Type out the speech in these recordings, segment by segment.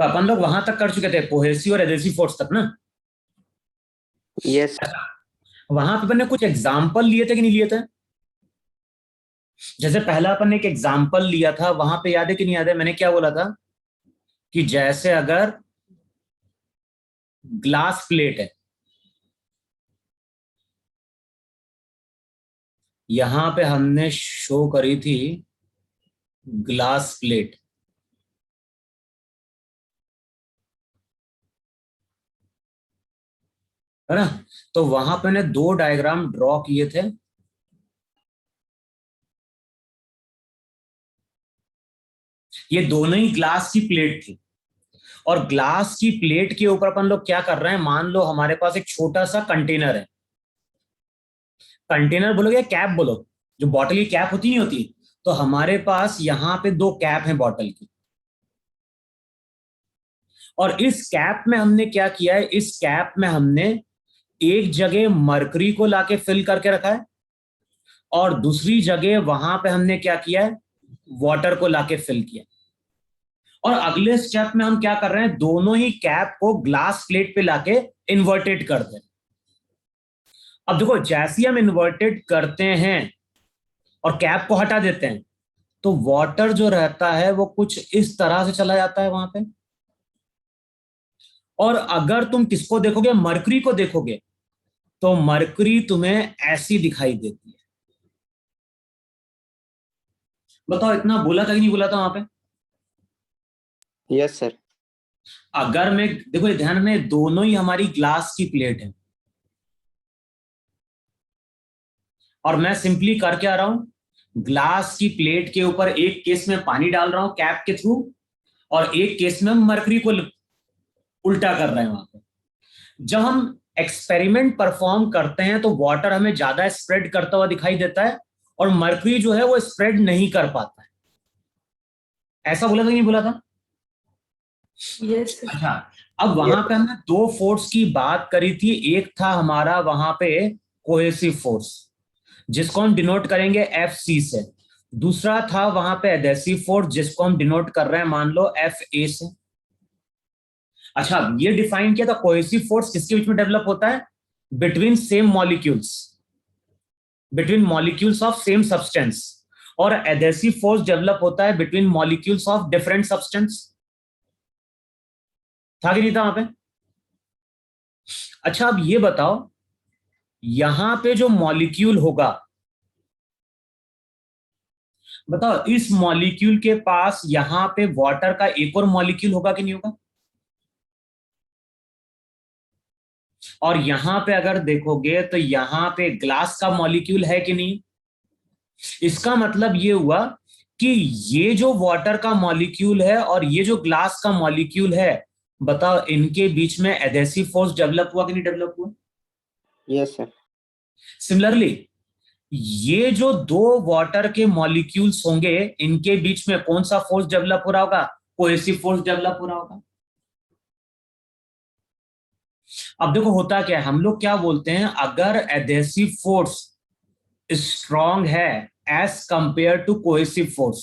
तो अपन लोग वहां तक कर चुके थे, कोहेसिव और एडेसिव फोर्स तक ना। यस। वहां पे अपन ने कुछ एग्जाम्पल लिए थे कि नहीं लिए थे? जैसे पहला अपन ने एक एग्जाम्पल लिया था, वहां पे याद है कि नहीं याद है, मैंने क्या बोला था कि जैसे अगर ग्लास प्लेट है, यहां पे हमने शो करी थी ग्लास प्लेट, है ना। तो वहां पे ने दो डायग्राम ड्रॉ किए थे। ये दोनों ही ग्लास की प्लेट थी, और ग्लास की प्लेट के ऊपर अपन लोग क्या कर रहे हैं, मान लो हमारे पास एक छोटा सा कंटेनर है। कंटेनर बोलोगे या कैप बोलो, जो बॉटल की कैप होती नहीं होती, तो हमारे पास यहां पे दो कैप है बॉटल की। और इस कैप में हमने क्या किया है, इस कैप में हमने एक जगह मरकरी को लाके फिल करके रखा है, और दूसरी जगह वहां पे हमने क्या किया है, वाटर को लाके फिल किया। और अगले स्टेप में हम क्या कर रहे हैं, दोनों ही कैप को ग्लास प्लेट पे लाके इन्वर्टेड कर दें। अब देखो, जैसे ही हम इन्वर्टेड करते हैं और कैप को हटा देते हैं, तो वाटर जो रहता है वो कुछ इस तरह से चला जाता है वहां पे। और अगर तुम किसको देखोगे, मरकरी को देखोगे, तो मरकरी तुम्हें ऐसी दिखाई देती है। बताओ, इतना बोला था कि नहीं बोला था वहां पे? Yes sir. अगर मैं देखो, ध्यान में, दोनों ही हमारी ग्लास की प्लेट है, और मैं सिंपली कर क्या रहा हूं, ग्लास की प्लेट के ऊपर एक केस में पानी डाल रहा हूं कैप के थ्रू, और एक केस में हम मरकरी को उल्टा कर रहे हैं वहां पे। जब हम एक्सपेरिमेंट परफॉर्म करते हैं तो वाटर हमें ज्यादा स्प्रेड करता हुआ दिखाई देता है, और मरकरी जो है वो स्प्रेड नहीं कर पाता है। ऐसा बोला था कि नहीं बोला था? Yes sir. अच्छा, अब वहां पे हमने दो फोर्स की बात करी थी। एक था हमारा वहां पे कोहेसिव फोर्स, जिसको हम डिनोट करेंगे एफ सी से। दूसरा था वहां पे एडेसिव फोर्स, जिसको हम डिनोट कर रहे हैं मान लो एफ ए से। अच्छा, ये डिफाइन किया था, कोहेसिव फोर्स किसके बीच में डेवलप होता है, between same molecules, between molecules of same substance. और एडेसिव फोर्स डेवलप होता है between molecules of different substance. था कि नहीं था वहां पे? अच्छा, अब ये बताओ, यहां पे जो मॉलिक्यूल होगा, बताओ इस मॉलिक्यूल के पास यहां पे वाटर का एक और मॉलिक्यूल होगा कि नहीं होगा? और यहां पे अगर देखोगे तो यहां पे ग्लास का मॉलिक्यूल है कि नहीं? इसका मतलब ये हुआ कि ये जो वाटर का मॉलिक्यूल है और ये जो ग्लास का मॉलिक्यूल है, बताओ इनके बीच में एडेसिव फोर्स डेवलप हुआ कि नहीं डेवलप हुआ? Yes sir. सिमिलरली, ये जो दो वाटर के मॉलिक्यूल्स होंगे, इनके बीच में कौन सा फोर्स डेवलप हो रहा होगा, कोहेसिव फोर्स डेवलप हो रहा होगा। अब देखो होता क्या है, हम लोग क्या बोलते हैं, अगर एडेसिव फोर्स स्ट्रॉन्ग है as compare to cohesive force,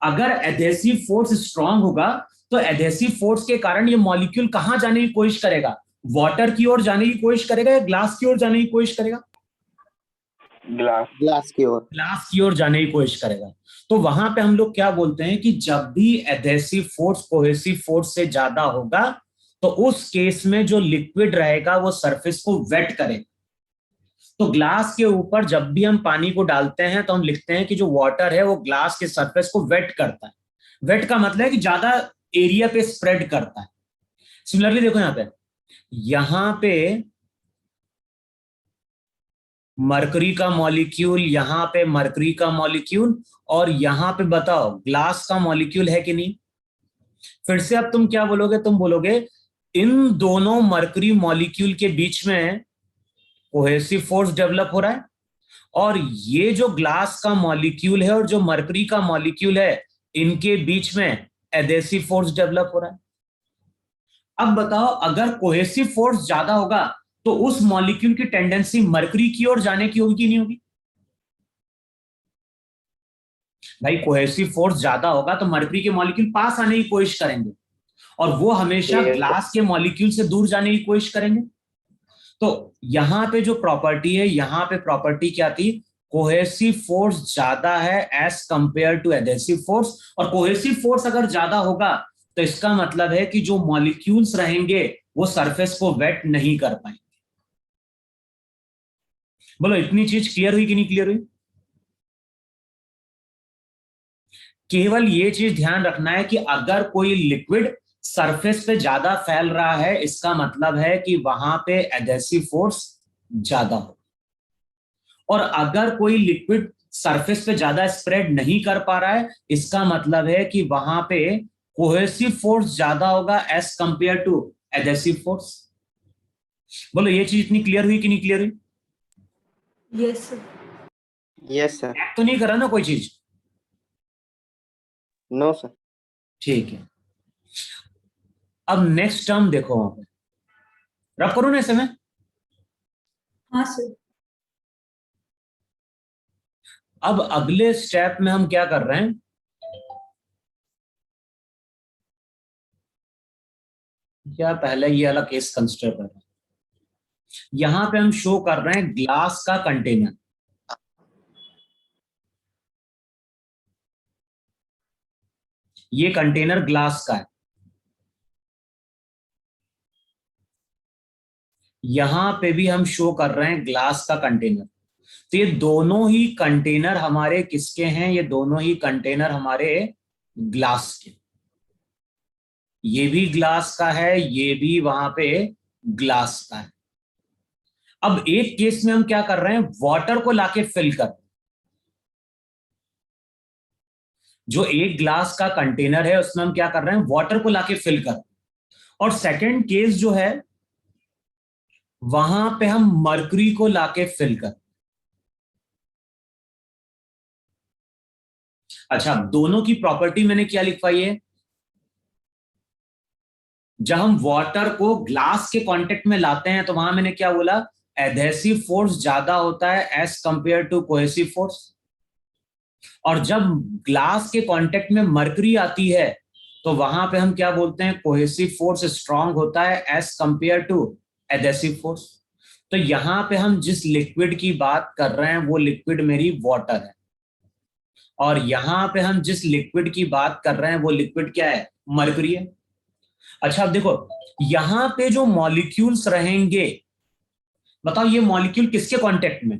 अगर एडेसिव फोर्स स्ट्रांग होगा, तो एडेसिव फोर्स के कारण ये मॉलिक्यूल कहां जाने की कोशिश करेगा, वाटर की ओर जाने की कोशिश करेगा या ग्लास की ओर जाने की कोशिश करेगा? ग्लास की ओर। ग्लास की ओर जाने की कोशिश करेगा। तो वहां पे हम लोग क्या बोलते हैं कि जब भी एडेसिव फोर्स कोहेसिव फोर्स से ज्यादा होगा, तो उस केस में जो लिक्विड रहेगा वो सरफेस को वेट करेगा। तो ग्लास के ऊपर जब भी हम पानी को डालते हैं तो हम लिखते हैं कि जो वाटर है वो ग्लास के सरफेस को वेट करता है। वेट का मतलब है कि ज्यादा एरिया पे स्प्रेड करता है। सिमिलरली देखो यहां पे मरकरी का मॉलिक्यूल, यहां पे मरकरी का मॉलिक्यूल, और यहां पे बताओ ग्लास का मॉलिक्यूल है कि नहीं? फिर से अब तुम क्या बोलोगे, तुम बोलोगे इन दोनों मरकरी मॉलिक्यूल के बीच में कोहेसिव फोर्स डेवलप हो रहा है, और ये जो ग्लास का मॉलिक्यूल है और जो मरकरी का मॉलिक्यूल है, इनके बीच में एडेसिव फोर्स डेवलप हो रहा है। अब बताओ, अगर कोहेसिव फोर्स ज्यादा होगा तो उस मॉलिक्यूल की टेंडेंसी मरकरी की ओर जाने की होगी कि नहीं होगी? भाई कोहेसिव फोर्स ज्यादा होगा तो मरकरी के मॉलिक्यूल पास आने की कोशिश करेंगे, और वो हमेशा Yes. ग्लास के मॉलिक्यूल से दूर जाने की कोशिश करेंगे। तो यहां पे जो प्रॉपर्टी है, यहां पे प्रॉपर्टी क्या थी, कोहेसिव फोर्स ज्यादा है as compare to adhesive force. और कोहेसिव फोर्स अगर ज्यादा होगा तो इसका मतलब है कि जो मॉलिक्यूल्स रहेंगे वो सरफेस को वेट नहीं कर पाएंगे। बोलो इतनी चीज क्लियर हुई कि नहीं क्लियर हुई? केवल ये चीज ध्यान रखना है कि अगर कोई लिक्विड सरफेस पे ज्यादा फैल रहा है, इसका मतलब है कि वहां पे एडेसिव फोर्स ज्यादा हो। और अगर कोई लिक्विड सरफेस पे ज्यादा स्प्रेड नहीं कर पा रहा है, इसका मतलब है कि वहां पे कोहेसिव फोर्स ज्यादा होगा as compare to adhesive force. बोलो ये चीज इतनी क्लियर हुई कि नहीं क्लियर हुई? Yes, sir. Yes, sir. तो नहीं करा ना कोई चीज? No, sir. ठीक है, अब नेक्स्ट टर्म देखो वहां पे, रब करो ना ऐसे में। हाँ सर। अब अगले स्टेप में हम क्या कर रहे हैं, क्या पहले ये वाला केस कंसिडर कर रहे हैं। यहां पे हम शो कर रहे हैं ग्लास का कंटेनर। ये कंटेनर ग्लास का है, यहां पे भी हम शो कर रहे हैं ग्लास का कंटेनर। तो ये दोनों ही कंटेनर हमारे किसके हैं? ये दोनों ही कंटेनर हमारे ग्लास के। ये भी ग्लास का है, ये भी वहां पे ग्लास का है। अब एक केस में हम क्या कर रहे हैं, वाटर को लाके फिल कर, जो एक ग्लास का कंटेनर है उसमें हम क्या कर रहे हैं, वाटर को लाके फिल कर। और सेकंड केस जो है वहां पे हम मरकरी को लाके फिल कर। अच्छा, दोनों की प्रॉपर्टी मैंने क्या लिखवाई है, जब हम वाटर को ग्लास के कांटेक्ट में लाते हैं तो वहां मैंने क्या बोला, एडहेसिव फोर्स ज्यादा होता है as compare to cohesive force. और जब ग्लास के कांटेक्ट में मरकरी आती है तो वहां पे हम क्या बोलते हैं, कोहेसिव फोर्स स्ट्रांग होता है as compare to adhesive force. तो यहां पे हम जिस लिक्विड की बात कर रहे हैं वो लिक्विड मेरी वाटर है, और यहां पे हम जिस लिक्विड की बात कर रहे हैं वो लिक्विड क्या है, मरकरी है। अच्छा अब देखो, यहां पे जो मॉलिक्यूल्स रहेंगे, बताओ ये मॉलिक्यूल किसके कांटेक्ट में,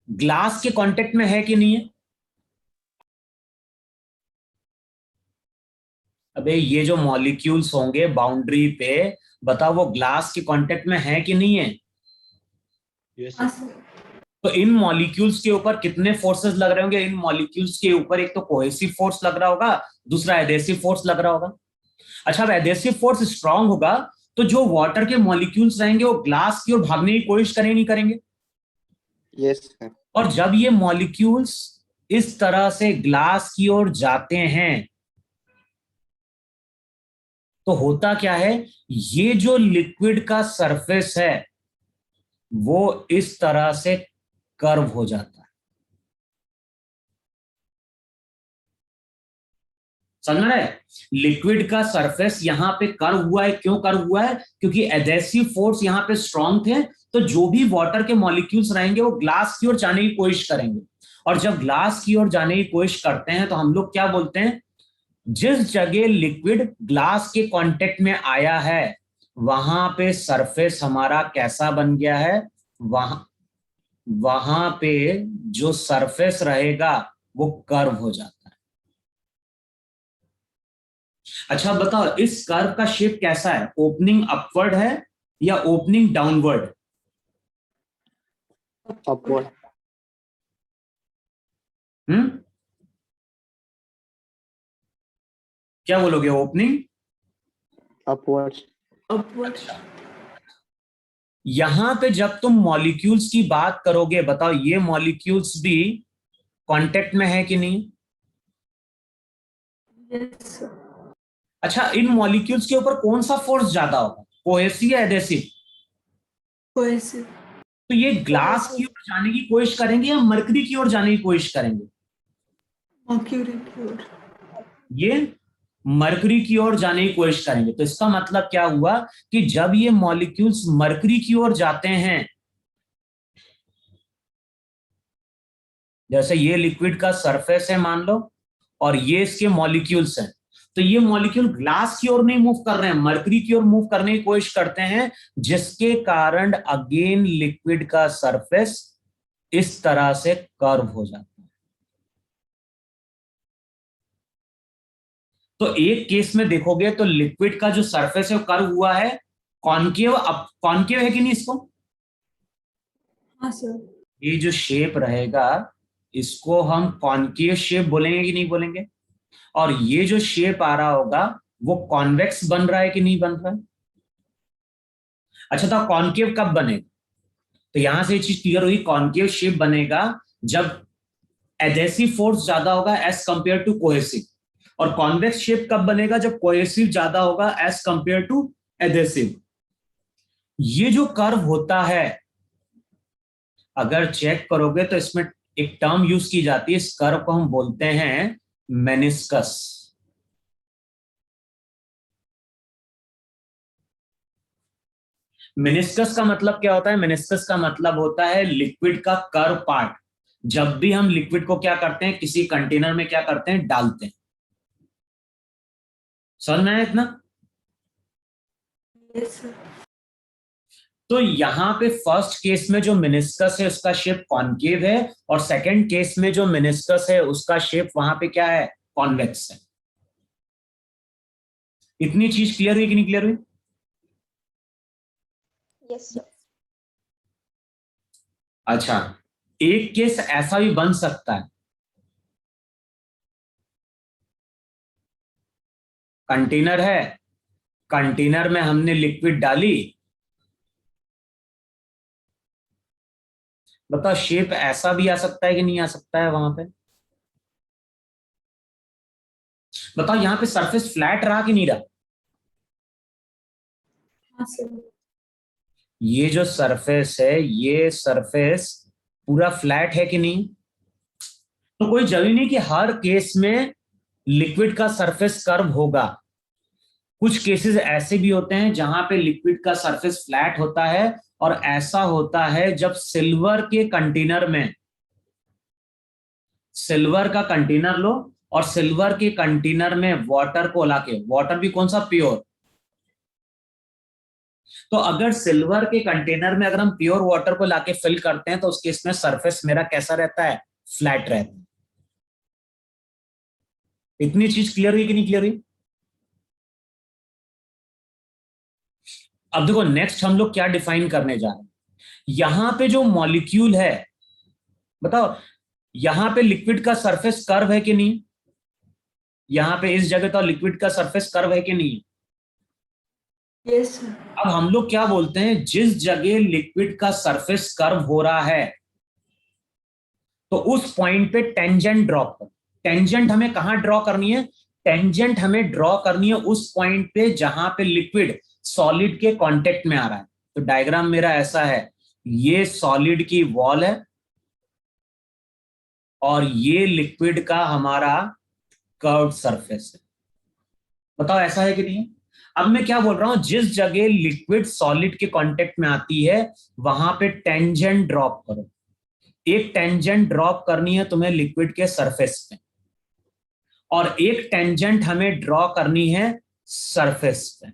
ग्लास के कांटेक्ट में है कि नहीं है? अबे ये जो मॉलिक्यूल्स होंगे बाउंड्री पे, बताओ वो ग्लास के कांटेक्ट में है कि नहीं है? हाँ सर। तो इन मॉलिक्यूल्स के ऊपर कितने फोर्सेस लग रहे होंगे? इन मॉलिक्यूल्स के ऊपर एक तो कोहेसिव फोर्स लग रहा होगा, दूसरा एडेसिव फोर्स लग रहा होगा। अच्छा, अब एडेसिव फोर्स स्ट्रांग होगा तो जो वाटर के मॉलिक्यूल्स रहेंगे वो ग्लास की ओर भागने की कोशिश करें नहीं करेंगे? Yes, sir. और जब ये मॉलिक्यूल्स इस तरह से ग्लास की ओर जाते हैं तो होता क्या है, ये जो लिक्विड का सरफेस है वो इस तरह से कर्व हो जाता है। समझ रहे हैं? लिक्विड का सरफेस यहां पे कर्व हुआ है, क्यों कर्व हुआ है, क्योंकि एडेसिव फोर्स यहां पे स्ट्रांग थे। तो जो भी वाटर के मॉलिक्यूल्स रहेंगे वो ग्लास की ओर जाने की कोशिश करेंगे, और जब ग्लास की ओर जाने की कोशिश करते हैं तो हम लोग क्या बोलते हैं, जिस जगह लिक्विड ग्लास के कांटेक्ट में आया है वहां पे सरफेस हमारा कैसा बन गया है, वहां वहां पे जो सरफेस रहेगा वो कर्व हो जाता है। अच्छा बताओ, इस कर्व का शेप कैसा है, ओपनिंग अपवर्ड है या ओपनिंग डाउनवर्ड? Upward. क्या बोलोगे, ओपनिंग? Upwards. Upward. यहां पे जब तुम मॉलिक्यूल्स की बात करोगे, बताओ ये मॉलिक्यूल्स भी कांटेक्ट में है कि नहीं? Yes, sir. अच्छा, इन मॉलिक्यूल्स के ऊपर कौन सा फोर्स ज्यादा होगा, कोहेसिव या एडेसिव? Cohesive. तो ये ग्लास की ओर जाने की कोशिश करेंगे या मरकरी की ओर जाने की कोशिश करेंगे? Mercury pure. ये मरकरी की ओर जाने की कोशिश करेंगे। तो इसका मतलब क्या हुआ कि जब ये मॉलिक्यूल्स मरकरी की ओर जाते हैं, जैसे ये लिक्विड का सरफेस है मान लो, और ये इसके मॉलिक्यूल्स हैं, तो ये मॉलिक्यूल ग्लास की ओर नहीं मूव कर रहे हैं, मरकरी की ओर मूव करने की कोशिश करते हैं, जिसके कारण अगेन लिक्विड का सरफेस इस तरह से कर्व हो जाता है। तो एक केस में देखोगे तो लिक्विड का जो सरफेस है वो कर्व हुआ है, कॉन्केव। अब कॉन्केव है कि नहीं इसको? हाँ सर। ये जो शेप रहेगा इसको हम कॉन्केव शेप बोलेंगे कि नहीं बोलेंगे? और ये जो शेप आ रहा होगा वो कॉन्वेक्स बन रहा है कि नहीं बन रहा है? अच्छा, तो कॉन्केव कब बनेगा? तो यहां से ये चीज क्लियर हुई, कॉन्केव शेप बनेगा जब एडेसिव फोर्स ज्यादा होगा एज कंपेयर टू कोहेसिव। और कॉन्वेक्स शेप कब बनेगा? जब कोहेसिव ज्यादा होगा एज कंपेयर टू एडेसिव। ये जो कर्व होता है, अगर चेक करोगे तो इसमें एक टर्म यूज की जाती है, इस कर्व को हम बोलते हैं मेनिस्कस। मेनिस्कस का मतलब क्या होता है? मेनिस्कस का मतलब होता है लिक्विड का कर्व पार्ट। जब भी हम लिक्विड को क्या करते हैं, किसी कंटेनर में क्या करते हैं, डालते हैं। समझ में आया इतना? Yes sir. तो यहां पे फर्स्ट केस में जो मेनिस्कस है उसका शेप कॉन्केव है, और सेकंड केस में जो मेनिस्कस है उसका शेप वहां पे क्या है, कॉन्वेक्स है। इतनी चीज क्लियर हुई कि नहीं क्लियर हुई? Yes sir. अच्छा, एक केस ऐसा भी बन सकता है, कंटेनर है, कंटेनर में हमने लिक्विड डाली, बताओ शेप ऐसा भी आ सकता है कि नहीं आ सकता है वहां पे? बताओ यहां पे सरफेस फ्लैट रहा कि नहीं रहा? हाँ सर। ये जो सरफेस है, ये सरफेस पूरा फ्लैट है कि नहीं? तो कोई जरूरी नहीं कि हर केस में लिक्विड का सरफेस कर्व होगा। कुछ केसेस ऐसे भी होते हैं जहां पे लिक्विड का सरफेस फ्लैट होता है, और ऐसा होता है जब सिल्वर के कंटेनर में, सिल्वर का कंटेनर लो और सिल्वर के कंटेनर में वाटर को लाके, वाटर भी कौन सा, प्योर। तो अगर सिल्वर के कंटेनर में अगर हम प्योर वाटर को लाके फिल करते हैं तो उस केस में सरफेस मेरा कैसा रहता है, फ्लैट रहता है। इतनी चीज क्लियर हुई कि नहीं क्लियर हुई? अब देखो नेक्स्ट हम लोग क्या डिफाइन करने जा रहे हैं। यहां पे जो मॉलिक्यूल है, बताओ यहां पे लिक्विड का सरफेस कर्व है कि नहीं? यहां पे इस जगह तो लिक्विड का सरफेस कर्व है कि नहीं? Yes sir. अब हम लोग क्या बोलते हैं, जिस जगह लिक्विड का सरफेस कर्व हो रहा है तो उस पॉइंट पे टेंजेंट ड्रॉ कर। टेंजेंट हमें कहां ड्रॉ करनी है? टेंजेंट हमें ड्रॉ करनी है उस पॉइंट पे जहां पे लिक्विड सॉलिड के कांटेक्ट में आ रहा है। तो डायग्राम मेरा ऐसा है, ये सॉलिड की वॉल है और ये लिक्विड का हमारा कर्व्ड सरफेस है। बताओ ऐसा है कि नहीं? अब मैं क्या बोल रहा हूं, जिस जगह लिक्विड सॉलिड के कांटेक्ट में आती है वहां पे टेंजेंट ड्रॉप करो। एक टेंजेंट ड्रॉप करनी है तुम्हें लिक्विड के सरफेस पे, और एक टेंजेंट हमें ड्रॉ करनी है सरफेस पे।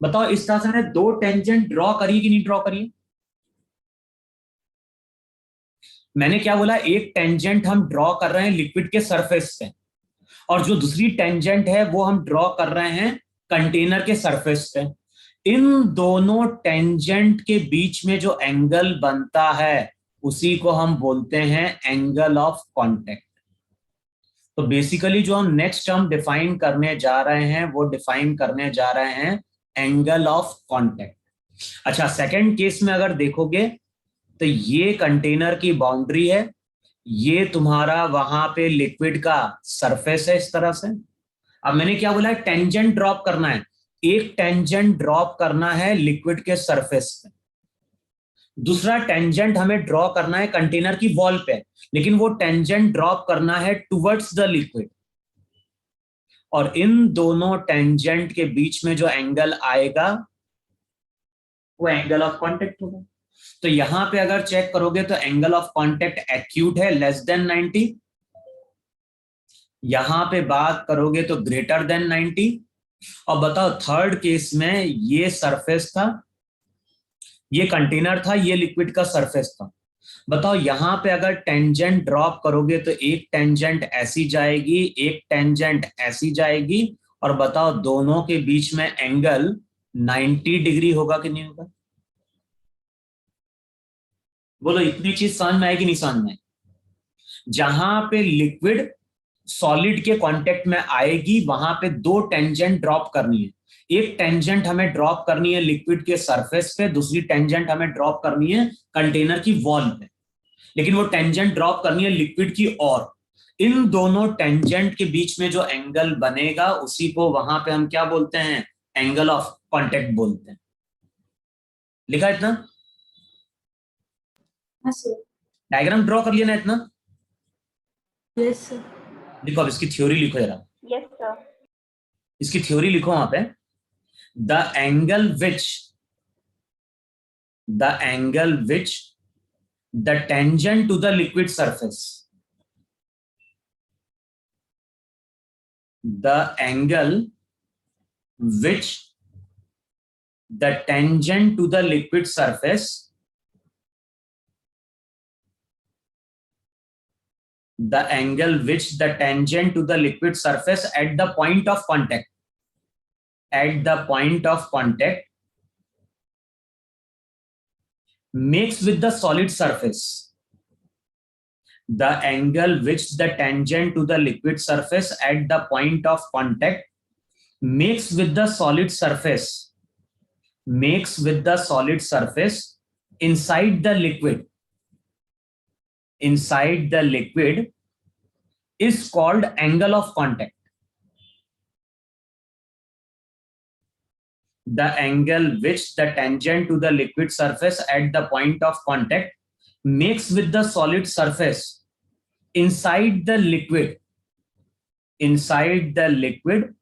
बताओ इस तरह से हमने दो टेंजेंट ड्रॉ करी कि नहीं ड्रॉ करी? मैंने क्या बोला, एक टेंजेंट हम ड्रॉ कर रहे हैं लिक्विड के सरफेस पे, और जो दूसरी टेंजेंट है वो हम ड्रॉ कर रहे हैं कंटेनर के सरफेस पे। इन दोनों टेंजेंट के बीच में जो एंगल बनता है उसी को हम बोलते हैं एंगल ऑफ कांटेक्ट। तो बेसिकली जो हम नेक्स्ट टर्म डिफाइन करने जा रहे हैं वो डिफाइन करने जा रहे हैं एंगल ऑफ कांटेक्ट। अच्छा, सेकंड केस में अगर देखोगे तो ये कंटेनर की बाउंड्री है, ये तुम्हारा वहां पे लिक्विड का सरफेस है इस तरह से। अब मैंने क्या बोला है, टेंजेंट ड्रॉप करना है, एक टेंजेंट ड्रॉप करना है लिक्विड के सरफेस पे, दूसरा टेंजेंट हमें ड्रॉ करना है कंटेनर की वॉल पे, लेकिन वो टेंजेंट ड्रॉप करना है टुवर्ड्स द लिक्विड। और इन दोनों टेंजेंट के बीच में जो एंगल आएगा वो एंगल ऑफ कांटेक्ट होगा। तो यहां पे अगर चेक करोगे तो एंगल ऑफ कांटेक्ट एक्यूट है लेस देन 90, यहां पे बात करोगे तो ग्रेटर देन 90। और बताओ थर्ड केस में ये सरफेस था, ये कंटेनर था, ये लिक्विड का सरफेस था। बताओ यहां पे अगर टेंजेंट ड्रॉप करोगे तो एक टेंजेंट ऐसी जाएगी, एक टेंजेंट ऐसी जाएगी, और बताओ दोनों के बीच में एंगल 90 डिग्री होगा कि नहीं होगा? बोलो इतनी चीज समझ में आएगी नहीं समझ में? जहां पे लिक्विड सॉलिड के कांटेक्ट में आएगी वहां पे दो टेंजेंट ड्रॉप करनी है। एक टेंजेंट हमें ड्रॉप करनी है लिक्विड के सरफेस पे, दूसरी टेंजेंट हमें ड्रॉप करनी है कंटेनर की वॉल पे, लेकिन वो टेंजेंट ड्रॉप करनी है लिक्विड की ओर। इन दोनों टेंजेंट के बीच में जो एंगल बनेगा उसी को वहां पे हम क्या बोलते हैं? एंगल ऑफ कांटेक्ट बोलते हैं। लिखा इतना? हाँ सर। डायग्राम ड्रॉ कर लिया ना इतना? Yes sir. लिखो, अब इसकी थ्योरी लिखो जरा। Yes sir. इसकी थ्योरी लिखो वहां पे। The angle which the tangent to the liquid surface, the angle which the tangent to the liquid surface, the angle which the tangent to the liquid surface at the point of contact, at the point of contact makes with the solid surface, the angle which the tangent to the liquid surface at the point of contact makes with the solid surface, makes with the solid surface inside the liquid, inside the liquid is called angle of contact. The angle which the tangent to the liquid surface at the point of contact makes with the solid surface inside the liquid, inside the liquid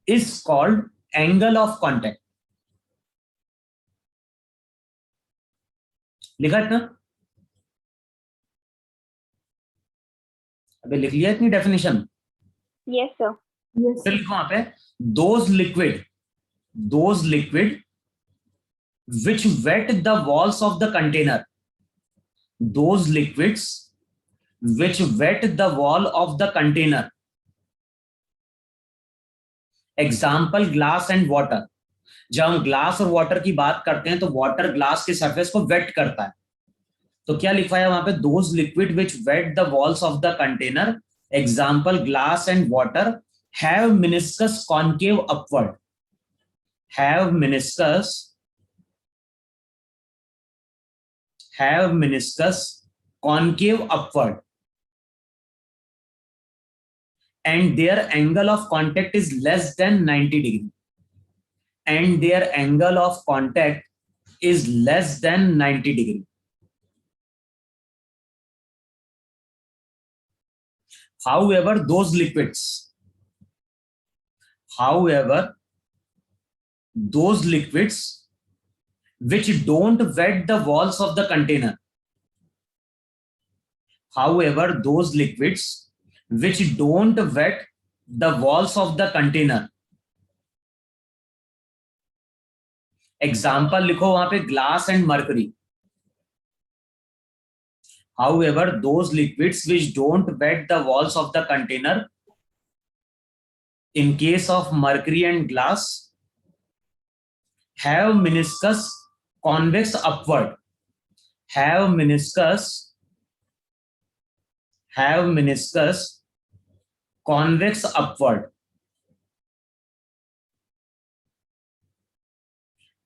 is called angle of contact. लिखा इतना? अबे लिख लिया इतनी definition? Yes sir. Yes फिर लिखो वहां पे those liquid which wet the walls of the container, those liquids which wet the wall of the container, example glass and water. जब हम ग्लास और वाटर की बात करते हैं तो वाटर ग्लास के सरफेस को वेट करता है, तो क्या लिखा है वहां पे? Those liquid which wet the walls of the container, example glass and water, have meniscus concave upward, have meniscus concave upward, and their angle of contact is less than 90 degree, and their angle of contact is less than 90 degree. However, those liquids which don't wet the walls of the container, however those liquids which don't wet the walls of the container, example लिखो वहां पे glass and mercury. however those liquids which don't wet the walls of the container, in case of mercury and glass, have meniscus convex upward, have meniscus convex upward,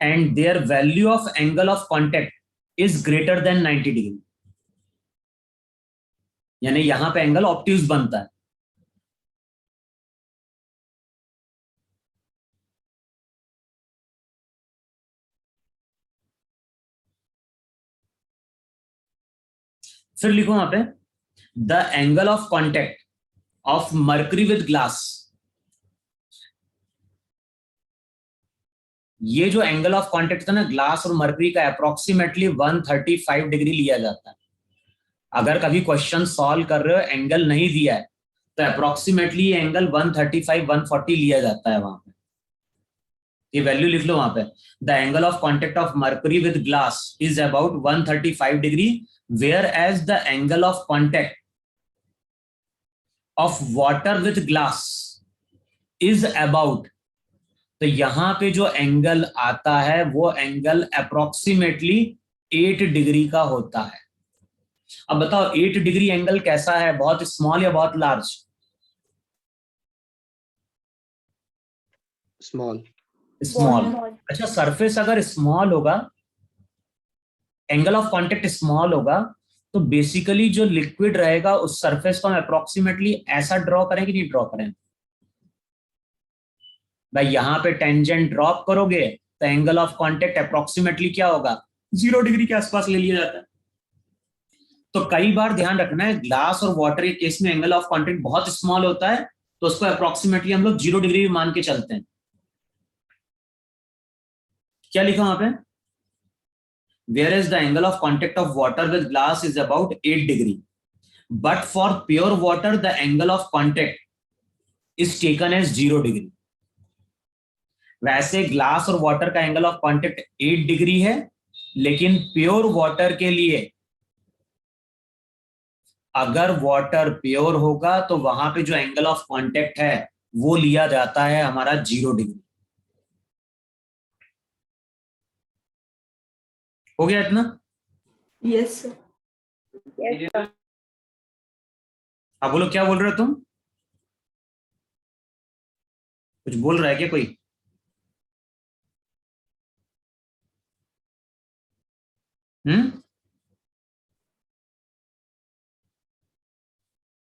and their value of angle of contact is greater than 90 degree. यानी यहां पे angle obtuse बनता है। फिर लिखो वहां पे the angle of contact of mercury with glass, ये जो एंगल ऑफ कांटेक्ट था ना ग्लास और मरकरी का, अप्रोक्सीमेटली 135 डिग्री लिया जाता है। अगर कभी क्वेश्चन सॉल्व कर रहे हो एंगल नहीं दिया है तो अप्रोक्सीमेटली ये एंगल 135 140 लिया जाता है वहां पे। ये वैल्यू लिख लो वहां पे। The angle of contact of mercury with glass is about 135 degree, whereas the angle of contact of water with glass is about, तो यहां पे जो एंगल आता है वो एंगल अप्रोक्सीमेटली 8 डिग्री का होता है। अब बताओ 8 डिग्री एंगल कैसा है, बहुत स्मॉल या बहुत लार्ज? Small. स्मॉल। Small. अच्छा, सरफेस अगर स्मॉल होगा, एंगल ऑफ कांटेक्ट स्मॉल होगा, तो बेसिकली जो लिक्विड रहेगा उस सरफेस को हम अप्रोक्सीमेटली ऐसा ड्रॉ करें कि नहीं ड्रॉ करें? भाई यहां पे टेंजेंट ड्रॉप करोगे तो एंगल ऑफ कांटेक्ट अप्रोक्सीमेटली क्या होगा, 0 डिग्री के आसपास ले लिया जाता है। तो कई बार ध्यान रखना है, ग्लास और वाटर के केस में एंगल ऑफ कांटेक्ट बहुत स्मॉल होता है तो उसको अप्रोक्सीमेटली हम लोग 0 डिग्री मान के चलते हैं। क्या लिखा वहां पे? Whereas the angle of contact of water with glass is about 8 degree, but for pure water the angle of contact is taken as 0 degree. वैसे ग्लास और वाटर का एंगल ऑफ कांटेक्ट 8 डिग्री है, लेकिन प्योर वाटर के लिए अगर water pure होगा तो वहां पे जो एंगल ऑफ कांटेक्ट है वो लिया जाता है हमारा 0 डिग्री। हो गया इतना? Yes, sir. Yes, sir. हाँ बोलो, क्या बोल रहे हो तुम? कुछ बोल रहा है क्या कोई?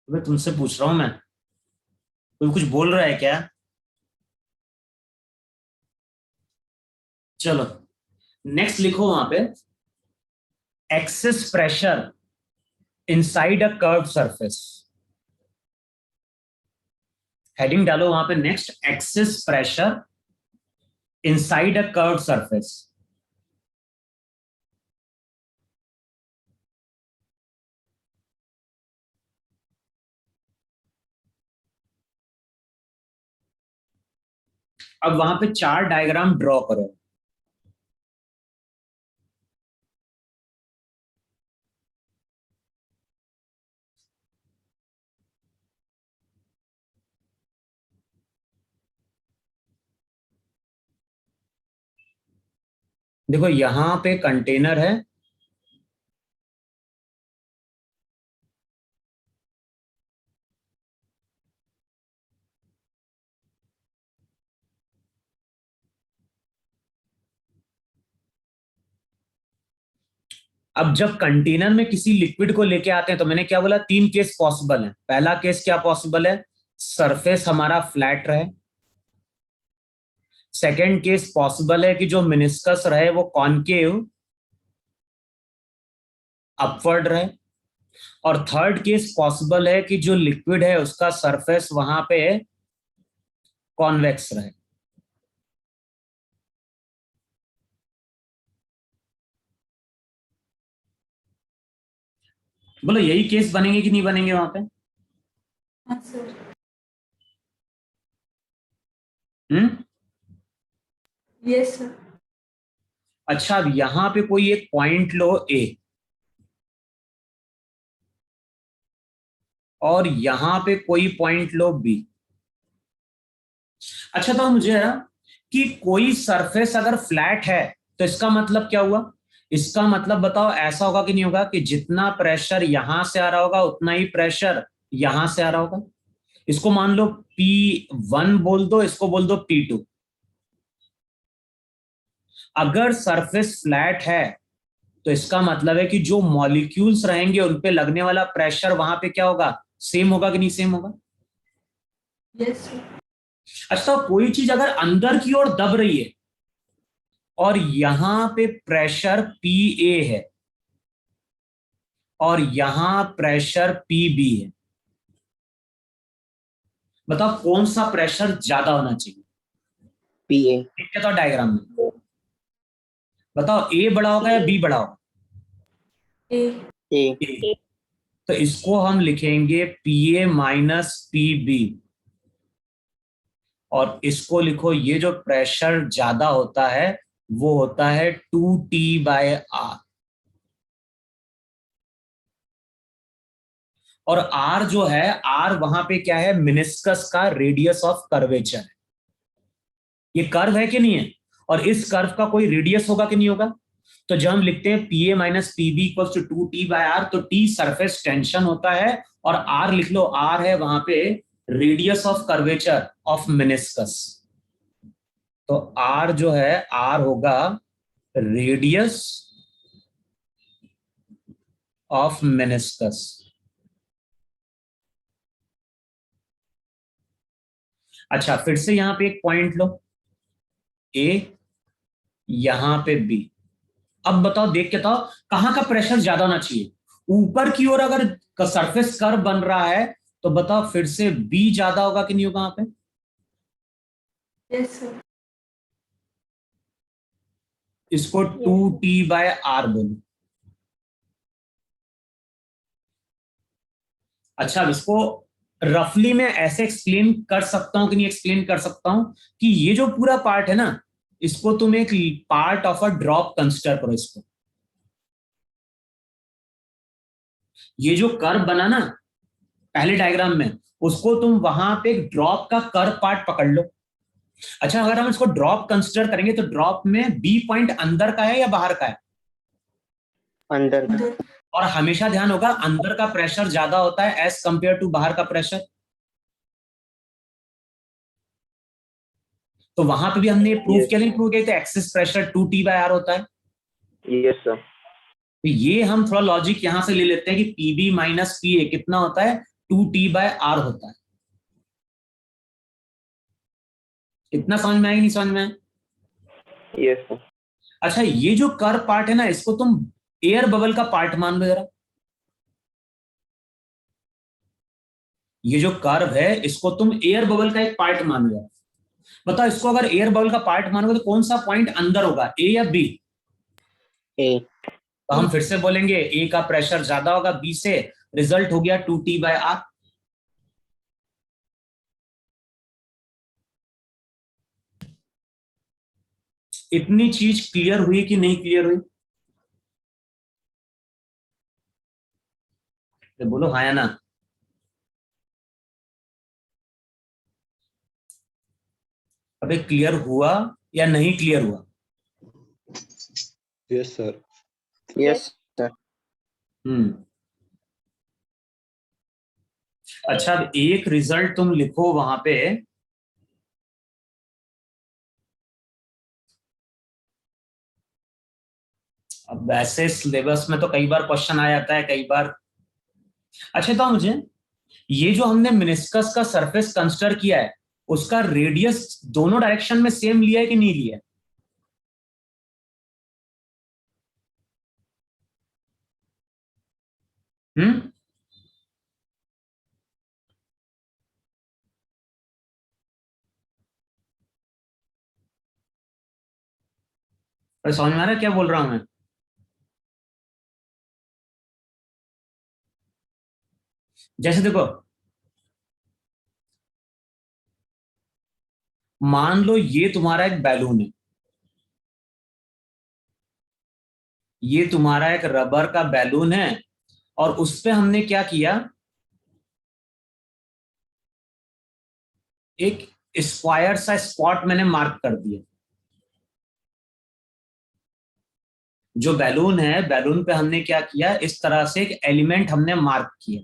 मैं तुमसे पूछ रहा हूं मैं, कोई कुछ बोल रहा है क्या? चलो नेक्स्ट लिखो वहां पे, excess pressure inside a curve surface. Heading डालो वहां पे next, excess pressure inside a curve surface. अब वहां पे 4 डायग्राम ड्रॉ करो। देखो यहां पे कंटेनर है, अब जब कंटेनर में किसी लिक्विड को लेके आते हैं तो मैंने क्या बोला, 3 केस पॉसिबल है। पहला केस क्या पॉसिबल है, सरफेस हमारा फ्लैट रहे। सेकेंड केस पॉसिबल है कि जो मिनिस्कस रहे वो कॉनकेव अपवर्ड रहे। और थर्ड केस पॉसिबल है कि जो लिक्विड है उसका सरफेस वहां पे कॉन्वेक्स रहे। बोलो यही केस बनेंगे कि नहीं बनेंगे वहां पे? हाँ sir. हम्म। Yes, sir. अच्छा, अब यहां पे कोई एक पॉइंट लो ए, और यहां पे कोई पॉइंट लो बी। अच्छा तो मुझे है कि कोई सरफेस अगर फ्लैट है तो इसका मतलब क्या हुआ? इसका मतलब बताओ ऐसा होगा कि नहीं होगा कि जितना प्रेशर यहां से आ रहा होगा उतना ही प्रेशर यहां से आ रहा होगा। इसको मान लो P1 बोल दो, इसको बोल दो P2। अगर सरफेस फ्लैट है तो इसका मतलब है कि जो मॉलिक्यूल्स रहेंगे उन पे लगने वाला प्रेशर वहां पे क्या होगा, सेम होगा कि नहीं सेम होगा? Yes, sir. अच्छा तो कोई चीज अगर अंदर की ओर दब रही है और यहां पे प्रेशर Pa है और यहां प्रेशर Pb है, बताओ कौन सा प्रेशर ज्यादा होना चाहिए? PA. क्या था डायग्राम में? बताओ ए बड़ा होगा या बी बड़ा होगा? A. A. ए। तो इसको हम लिखेंगे PA माइनस PB, और इसको लिखो, ये जो प्रेशर ज्यादा होता है वो होता है 2T/R, और R जो है, R वहां पे क्या है? मिनिस्कस का रेडियस ऑफ कर्वेचर। ये कर्व है कि नहीं है? और इस कर्व का कोई रेडियस होगा कि नहीं होगा? तो जब हम लिखते हैं PA minus PB equals to 2T/R, तो T सरफेस टेंशन होता है, और R लिख लो, R है वहां पे radius of curvature of meniscus. तो R जो है, R होगा रेडियस ऑफ मेनिस्कस। अच्छा, फिर से यहां पे एक पॉइंट लो, ए, यहां पे बी। अब बताओ, देख के बताओ, कहां का प्रेशर ज्यादा होना चाहिए? ऊपर की ओर अगर सरफेस कर्व बन रहा है तो बताओ फिर से बी ज्यादा होगा कि नहीं होगा वहां पे? Yes, sir. इसको 2T/R बोलो। अच्छा, अब इसको रफली मैं ऐसे एक्सप्लेन कर सकता हूं कि नहीं एक्सप्लेन कर सकता हूं, कि ये जो पूरा पार्ट है ना, इसको तुम एक part of a drop consider करो। इसको, ये जो कर्व बना ना पहले डायग्राम में, उसको तुम वहां पे एक ड्रॉप का कर्व पार्ट पकड़ लो। अच्छा, अगर हम इसको ड्रॉप कंसिडर करेंगे तो ड्रॉप में बी पॉइंट अंदर का है या बाहर का है? अंदर. और हमेशा ध्यान होगा, अंदर का प्रेशर ज्यादा होता है एज कंपेयर टू बाहर का प्रेशर। तो वहां पे भी हमने प्रूव किया, नहीं प्रूव किया? तो एक्सेस प्रेशर 2T/R होता है। Yes, sir. तो ये हम थोड़ा लॉजिक यहां से ले लेते हैं कि PB माइनस PA कितना होता है? 2T/R होता है। इतना समझ में आया, नहीं समझ में आया? Yes, sir. अच्छा, ये जो कर्व पार्ट है ना, इसको तुम एयर बबल का पार्ट मान लो जरा। ये जो कर्व है, इसको तुम एयर बबल का एक पार्ट मान लो। बताओ, इसको अगर एयर बबल का पार्ट मानोगे तो कौन सा पॉइंट अंदर होगा, ए या बी? A. तो हम फिर से बोलेंगे, ए का प्रेशर ज्यादा होगा बी से, रिजल्ट हो गया 2T/R। इतनी चीज क्लियर हुई कि नहीं क्लियर हुई? तो बोलो हाँ या ना। अबे क्लियर हुआ या नहीं क्लियर हुआ? Yes, sir. Yes, sir. अच्छा, अब एक रिजल्ट तुम लिखो वहां पे। अब वैसे सिलेबस में तो कई बार क्वेश्चन आ जाता है, कई बार। अच्छा, तो मुझे ये जो हमने मेनिस्कस का सरफेस कंसिडर किया है, उसका रेडियस दोनों डायरेक्शन में सेम लिया है कि नहीं लिया है? हम्म अरे समझ में आ रहा है क्या बोल रहा हूं मैं? जैसे देखो, मान लो ये तुम्हारा एक बैलून है, ये तुम्हारा एक रबर का बैलून है, और उस पे हमने क्या किया, एक स्क्वायर सा स्पॉट मैंने मार्क कर दिया। जो बैलून है, बैलून पे हमने क्या किया, इस तरह से एक एलिमेंट हमने मार्क किया।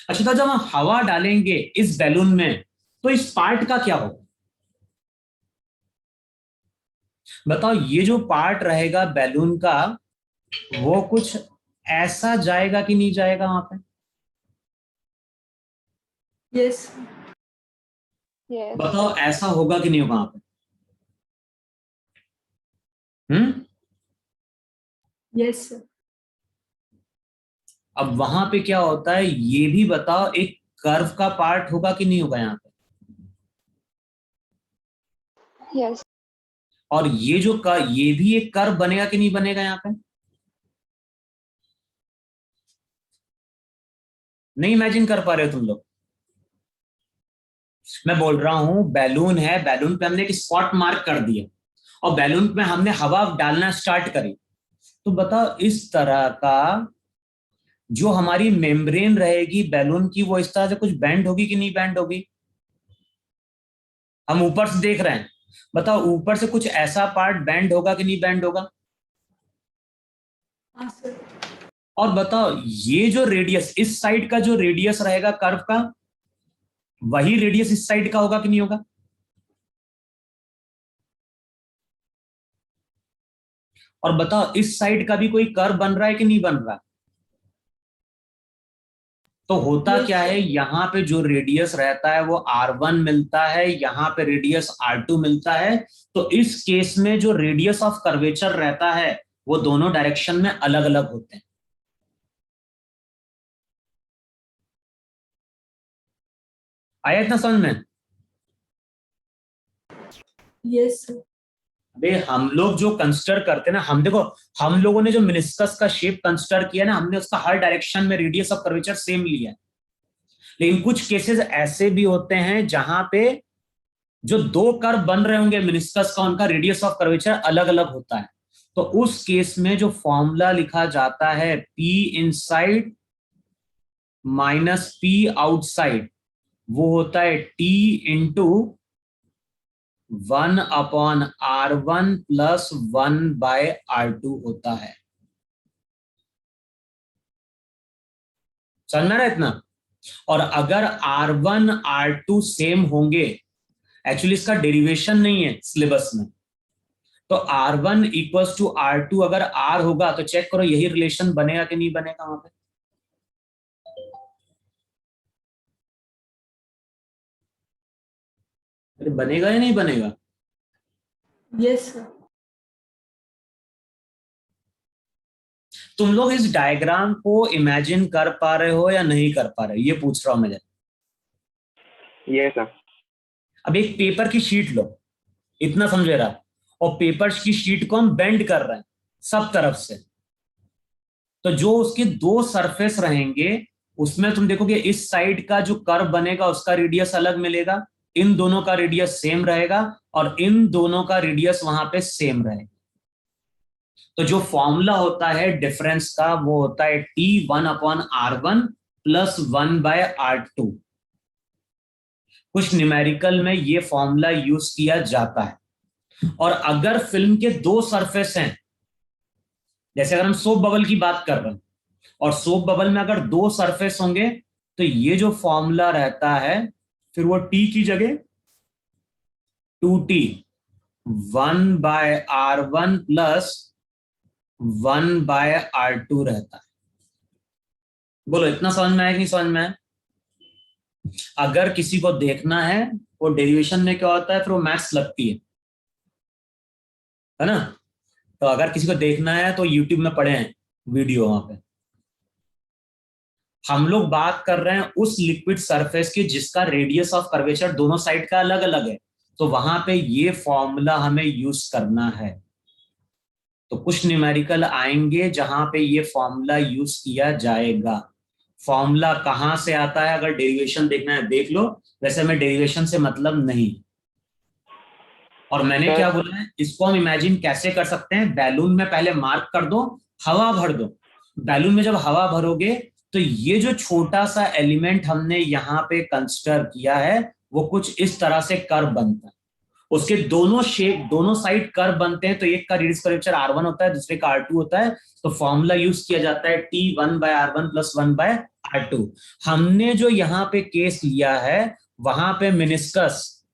अच्छा, तो जब हम हवा डालेंगे इस बैलून में, तो इस पार्ट का क्या होगा? बताओ, ये जो पार्ट रहेगा बैलून का, वो कुछ ऐसा जाएगा कि नहीं जाएगा वहां पे? Yes. Yes. बताओ, ऐसा होगा कि नहीं होगा वहां पे? Yes, sir. अब वहां पे क्या होता है, ये भी बताओ, एक कर्व का पार्ट होगा कि नहीं होगा यहाँ पे? Yes. और ये जो ये भी एक कर्व बनेगा कि नहीं बनेगा यहाँ पे? नहीं इमेजिन कर पा रहे हो तुम लोग? मैं बोल रहा हूं बैलून है, बैलून पे हमने एक स्पॉट मार्क कर दिया और बैलून पे हमने हवा डालना स्टार्ट करी, तो बताओ इस तरह का जो हमारी मेम्ब्रेन रहेगी बैलून की, वो इस तरह से कुछ बैंड होगी कि नहीं बैंड होगी? हम ऊपर से देख रहे हैं, बताओ ऊपर से कुछ ऐसा पार्ट बैंड होगा कि नहीं बैंड होगा? हाँ सर। और बताओ ये जो रेडियस, इस साइड का जो रेडियस रहेगा कर्व का, वही रेडियस इस साइड का होगा कि नहीं होगा? और बताओ इस साइड का भी कोई कर्व बन रहा है कि नहीं बन रहा? तो होता Yes, क्या है, sir. यहाँ पे जो रेडियस रहता है वो R1 मिलता है, यहाँ पे रेडियस R2 मिलता है। तो इस केस में जो रेडियस ऑफ कर्वेचर रहता है वो दोनों डायरेक्शन में अलग अलग होते हैं। आया इतना समझ में? Yes, sir. अबे हम लोग जो कंसिडर करते हैं ना, हम देखो हम लोगों ने जो मिनिस्कस का शेप कंसिडर किया ना, हमने उसका हर डायरेक्शन में रेडियस ऑफ कर्वेचर सेम लिया है। लेकिन कुछ केसेस ऐसे भी होते हैं जहां पे जो दो कर्व बन रहे होंगे मिनिस्कस का, उनका रेडियस ऑफ कर्वेचर अलग अलग होता है। तो उस केस में जो फॉर्मूला लिखा जाता है P inside minus P outside, वो होता है T into 1/R1 plus 1/R2 होता है। समझ में रहा इतना? और अगर R1 R2 सेम होंगे, एक्चुअली इसका डेरिवेशन नहीं है सिलेबस में, तो R1 इक्वल्स टू R2 अगर R होगा तो चेक करो यही रिलेशन बनेगा कि नहीं बनेगा वहां पे? अरे बनेगा या नहीं बनेगा? Yes, sir. तुम लोग इस डायग्राम को इमेजिन कर पा रहे हो या नहीं कर पा रहे हो, ये पूछ रहा हूं मैं। Yes, sir. अब एक पेपर की शीट लो, इतना समझे रहा, और पेपर की शीट को हम बेंड कर रहे हैं सब तरफ से, तो जो उसके दो सरफेस रहेंगे उसमें तुम देखोगे इस साइड का जो कर्व बनेगा उसका रेडियस अलग मिलेगा, इन दोनों का रेडियस सेम रहेगा, और इन दोनों का रेडियस वहां पे सेम रहेगा। तो जो फॉर्मूला होता है डिफरेंस का वो होता है T1/R1 प्लस 1/R2। कुछ न्यूमेरिकल में ये फॉर्मूला यूज किया जाता है। और अगर फिल्म के दो सरफेस हैं, जैसे अगर हम सोप बबल की बात कर रहे हैं, और सोप बबल में अगर दो सरफेस होंगे, तो ये जो फॉर्मूला रहता है फिर वो T की जगह 2T 1/R1 प्लस 1/R2 रहता है। बोलो इतना समझ में आया कि नहीं समझ में आया? अगर किसी को देखना है वो डेरिवेशन में क्या होता है, फिर वो मैथ्स लगती है ना? तो अगर किसी को देखना है तो यूट्यूब में पढ़े हैं वीडियो, वहां पे हम लोग बात कर रहे हैं उस लिक्विड सरफेस की जिसका रेडियस ऑफ कर्वेचर दोनों साइड का अलग अलग है, तो वहां पे ये फॉर्मूला हमें यूज करना है। तो कुछ न्यूमेरिकल आएंगे जहां पे ये फॉर्मूला यूज किया जाएगा। फॉर्मूला कहां से आता है, अगर डेरिवेशन देखना है देख लो, वैसे हमें डेरिवेशन से मतलब नहीं। और मैंने सर। क्या बोला है, इसको हम इमेजिन कैसे कर सकते हैं, बैलून में पहले मार्क कर दो, हवा भर दो। बैलून में जब हवा भरोगे तो ये जो छोटा सा एलिमेंट हमने यहाँ पे कंसिडर किया है वो कुछ इस तरह से कर्व बनता है। उसके दोनों शेप, दोनों साइड कर्व बनते हैं, तो एक का रेडियस कर्वेचर R1 होता है, दूसरे का R2 होता है। तो फॉर्मूला यूज किया जाता है T1/R1 प्लस 1/R2। हमने जो यहाँ पे केस लिया है वहां पे मिनिस्कस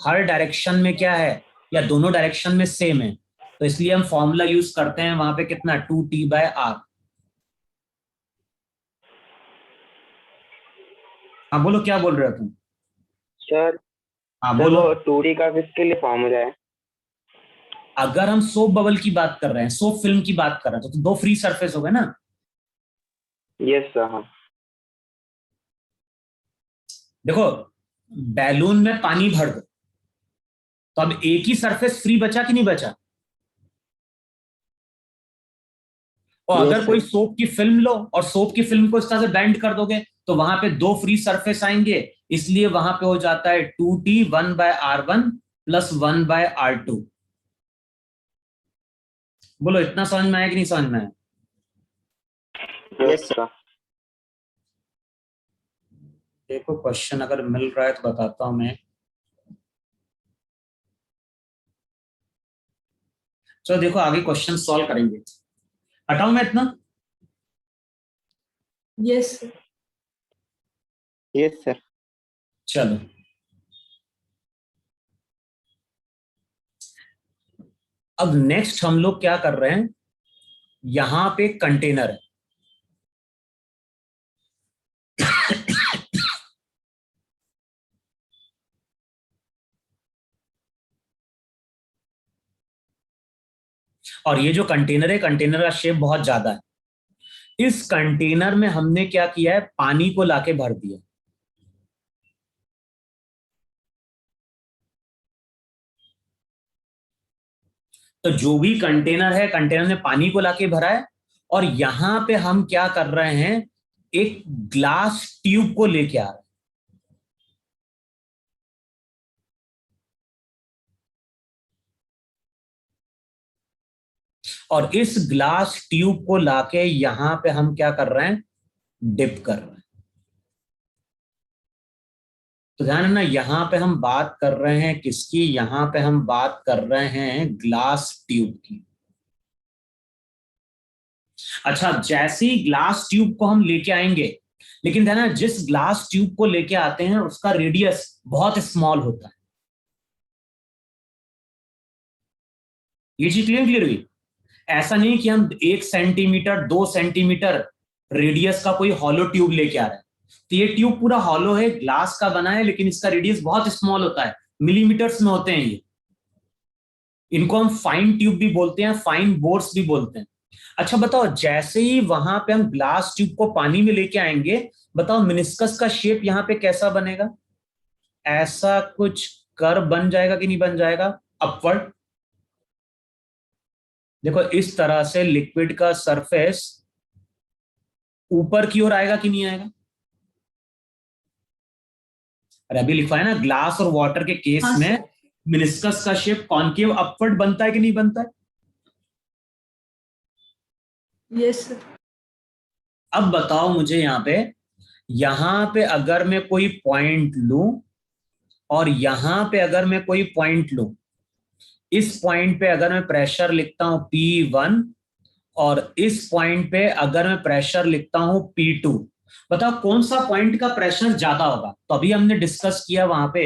हर डायरेक्शन में क्या है, या दोनों डायरेक्शन में सेम है, तो इसलिए हम फॉर्मूला यूज करते हैं वहां पे कितना, 2T/R। हाँ बोलो क्या बोल रहे हो तुम? सर हाँ सर बोलो। वो 2D का किसके लिए फॉर्मूला है? अगर हम सोप बबल की बात कर रहे हैं, सोप फिल्म की बात कर रहे हैं, तो दो फ्री सरफेस हो गए ना। Yes sir. हाँ। देखो बैलून में पानी भर दो, तो अब एक ही सरफेस फ्री बचा कि नहीं बचा? और Yes, अगर कोई sir. सोप की फिल्म लो और सोप की फिल्म को इस तरह से बेंड कर दोगे तो वहां पे दो फ्री सरफेस आएंगे, इसलिए वहां पे हो जाता है 2t 1/r1 प्लस 1/r2। बोलो इतना समझ में आया कि नहीं समझ में आया? Yes, sir. देखो क्वेश्चन अगर मिल रहा है तो बताता हूं मैं। चलो देखो आगे क्वेश्चन सॉल्व करेंगे। हटाऊं मैं इतना? Yes, sir. Yes, sir. चलो अब नेक्स्ट हम लोग क्या कर रहे हैं, यहां पे कंटेनर है। और ये जो कंटेनर है, कंटेनर का शेप बहुत ज्यादा है। इस कंटेनर में हमने क्या किया है, पानी को लाके भर दिया। तो जो भी कंटेनर है, कंटेनर में पानी को लाके भरा है, और यहां पे हम क्या कर रहे हैं, एक ग्लास ट्यूब को लेके आ रहे हैं। और इस ग्लास ट्यूब को लाके यहां पे हम क्या कर रहे हैं, डिप कर रहे हैं। तो ध्यान है ना, यहां पे हम बात कर रहे हैं किसकी, यहां पे हम बात कर रहे हैं ग्लास ट्यूब की। अच्छा, जैसे ही ग्लास ट्यूब को हम लेके आएंगे, लेकिन ध्यान है जिस ग्लास ट्यूब को लेके आते हैं उसका रेडियस बहुत स्मॉल होता है। ये चीज क्लियर हुई? ऐसा नहीं कि हम 1 सेंटीमीटर 2 सेंटीमीटर रेडियस का कोई हॉलो ट्यूब लेके आ रहे हैं। तो ये ट्यूब पूरा हॉलो है, ग्लास का बना है, लेकिन इसका रेडियस बहुत स्मॉल होता है, मिलीमीटर्स में होते हैं ये। इनको हम फाइन ट्यूब भी बोलते हैं, फाइन बोर्स भी बोलते हैं। अच्छा बताओ, जैसे ही वहां पे हम ग्लास ट्यूब को पानी में लेके आएंगे, बताओ मिनिस्कस का शेप यहां पे कैसा बनेगा? ऐसा कुछ कर्व बन जाएगा कि नहीं बन जाएगा, अपवर्ड? देखो इस तरह से लिक्विड का सरफेस ऊपर की ओर आएगा कि नहीं आएगा? अरे अभी लिखा है ना, ग्लास और वाटर के केस हाँ, में सर। मिनिस्कस का शेप कॉनकेव अपवर्ड बनता है कि नहीं बनता है? Yes, sir. अब बताओ मुझे यहां पे अगर मैं कोई पॉइंट लूं, और यहां पे अगर मैं कोई पॉइंट लूं, इस पॉइंट पे अगर मैं प्रेशर लिखता हूं P1, और इस पॉइंट पे अगर मैं प्रेशर लिखता हूं P2, बताओ कौन सा पॉइंट का प्रेशर ज्यादा होगा? तो अभी हमने डिस्कस किया वहां पे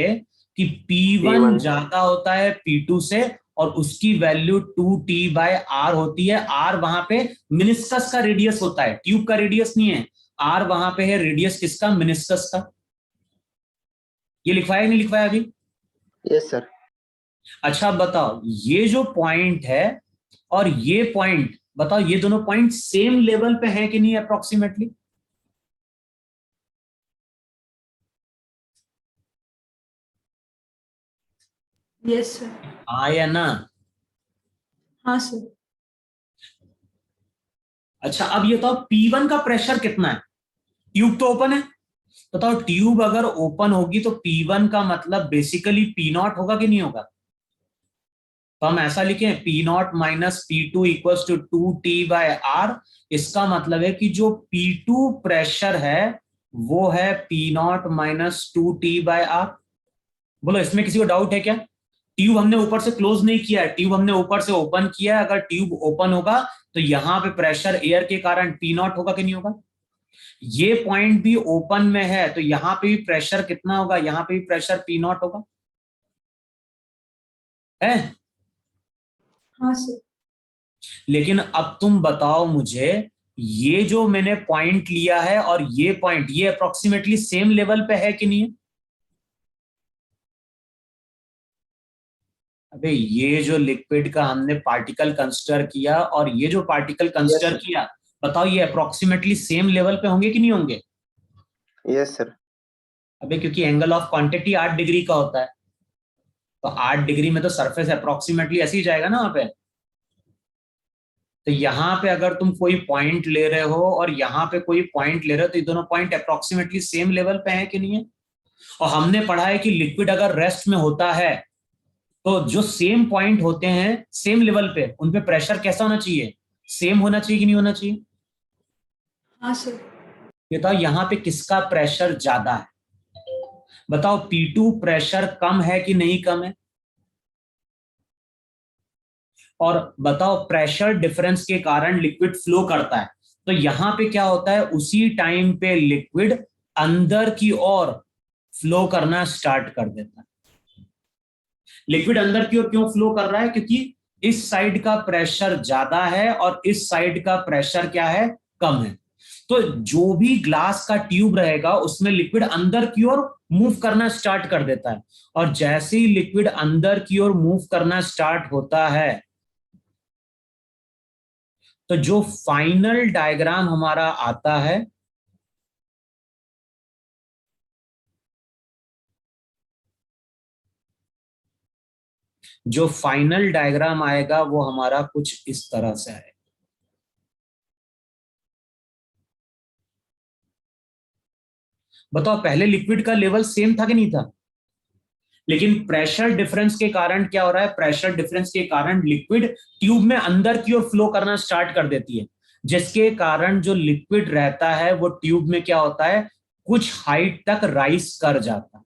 कि P1 P1. ज्यादा होता है P2 से, और उसकी वैल्यू 2T/R होती है। R वहां पे मिनिस्कस का रेडियस होता है, ट्यूब का रेडियस नहीं है। R वहां पे है रेडियस किसका, मिनिस्कस का। ये लिखवाया नहीं लिखवाया अभी? Yes, sir. अच्छा अब बताओ, ये जो पॉइंट है और ये पॉइंट, बताओ ये दोनों पॉइंट सेम लेवल पे है कि नहीं अप्रोक्सीमेटली? Yes, sir. हाँ या ना? हाँ, सर। अच्छा अब ये बताओ P1 का प्रेशर कितना है? ट्यूब तो ओपन है, बताओ ट्यूब अगर ओपन होगी तो P1 का मतलब बेसिकली P0 होगा कि नहीं होगा? तो हम ऐसा लिखें P0 minus P2 equals to 2T/R। इसका मतलब है कि जो P2 प्रेशर है वो है P0 माइनस 2T/R। बोलो इसमें किसी को डाउट है क्या? ट्यूब हमने ऊपर से क्लोज नहीं किया है, ट्यूब हमने ऊपर से ओपन किया है। अगर ट्यूब ओपन होगा तो यहां पे प्रेशर एयर के कारण P0 होगा कि नहीं होगा? ये पॉइंट भी ओपन में है तो यहां पे भी प्रेशर कितना होगा, यहां पे भी प्रेशर P0 होगा है। हाँ, सर। लेकिन अब तुम बताओ मुझे, ये जो मैंने पॉइंट लिया है और ये पॉइंट, ये अप्रोक्सीमेटली सेम लेवल पे है कि नहीं है? अबे ये जो लिक्विड का हमने पार्टिकल कंसिडर किया और ये जो पार्टिकल कंसिडर sir. किया, बताओ ये अप्रोक्सीमेटली सेम लेवल पे होंगे कि नहीं होंगे? Yes, sir. अबे क्योंकि एंगल ऑफ क्वांटिटी 8 डिग्री का होता है। तो 8 डिग्री में तो सरफेस अप्रोक्सीमेटली ऐसे ही जाएगा ना वहां पे। तो यहाँ पे अगर तुम कोई पॉइंट ले रहे हो और यहाँ पे कोई पॉइंट ले रहे हो तो ये दोनों पॉइंट अप्रोक्सीमेटली सेम लेवल पे है कि नहीं है। और हमने पढ़ा है कि लिक्विड अगर रेस्ट में होता है तो जो सेम पॉइंट होते हैं सेम लेवल पे, उन पे प्रेशर कैसा होना चाहिए, सेम होना चाहिए कि नहीं होना चाहिए। हाँ सर। बताओ यहाँ पे किसका प्रेशर ज्यादा है, बताओ P2 प्रेशर कम है कि नहीं कम है। और बताओ प्रेशर डिफरेंस के कारण लिक्विड फ्लो करता है, तो यहां पे क्या होता है, उसी टाइम पे लिक्विड अंदर की ओर फ्लो करना स्टार्ट कर देता है। लिक्विड अंदर की ओर क्यों फ्लो कर रहा है, क्योंकि इस साइड का प्रेशर ज्यादा है और इस साइड का प्रेशर क्या है, कम है। तो जो भी ग्लास का ट्यूब रहेगा उसमें लिक्विड अंदर की ओर मूव करना स्टार्ट कर देता है, और जैसे ही लिक्विड अंदर की ओर मूव करना स्टार्ट होता है तो जो फाइनल डायग्राम हमारा आता है जो फाइनल डायग्राम आएगा वो हमारा कुछ इस तरह से आएगा। बताओ पहले लिक्विड का लेवल सेम था कि नहीं था, लेकिन प्रेशर डिफरेंस के कारण क्या हो रहा है, प्रेशर डिफरेंस के कारण लिक्विड ट्यूब में अंदर की ओर फ्लो करना स्टार्ट कर देती है, जिसके कारण जो लिक्विड रहता है वो ट्यूब में क्या होता है, कुछ हाइट तक राइज कर जाता है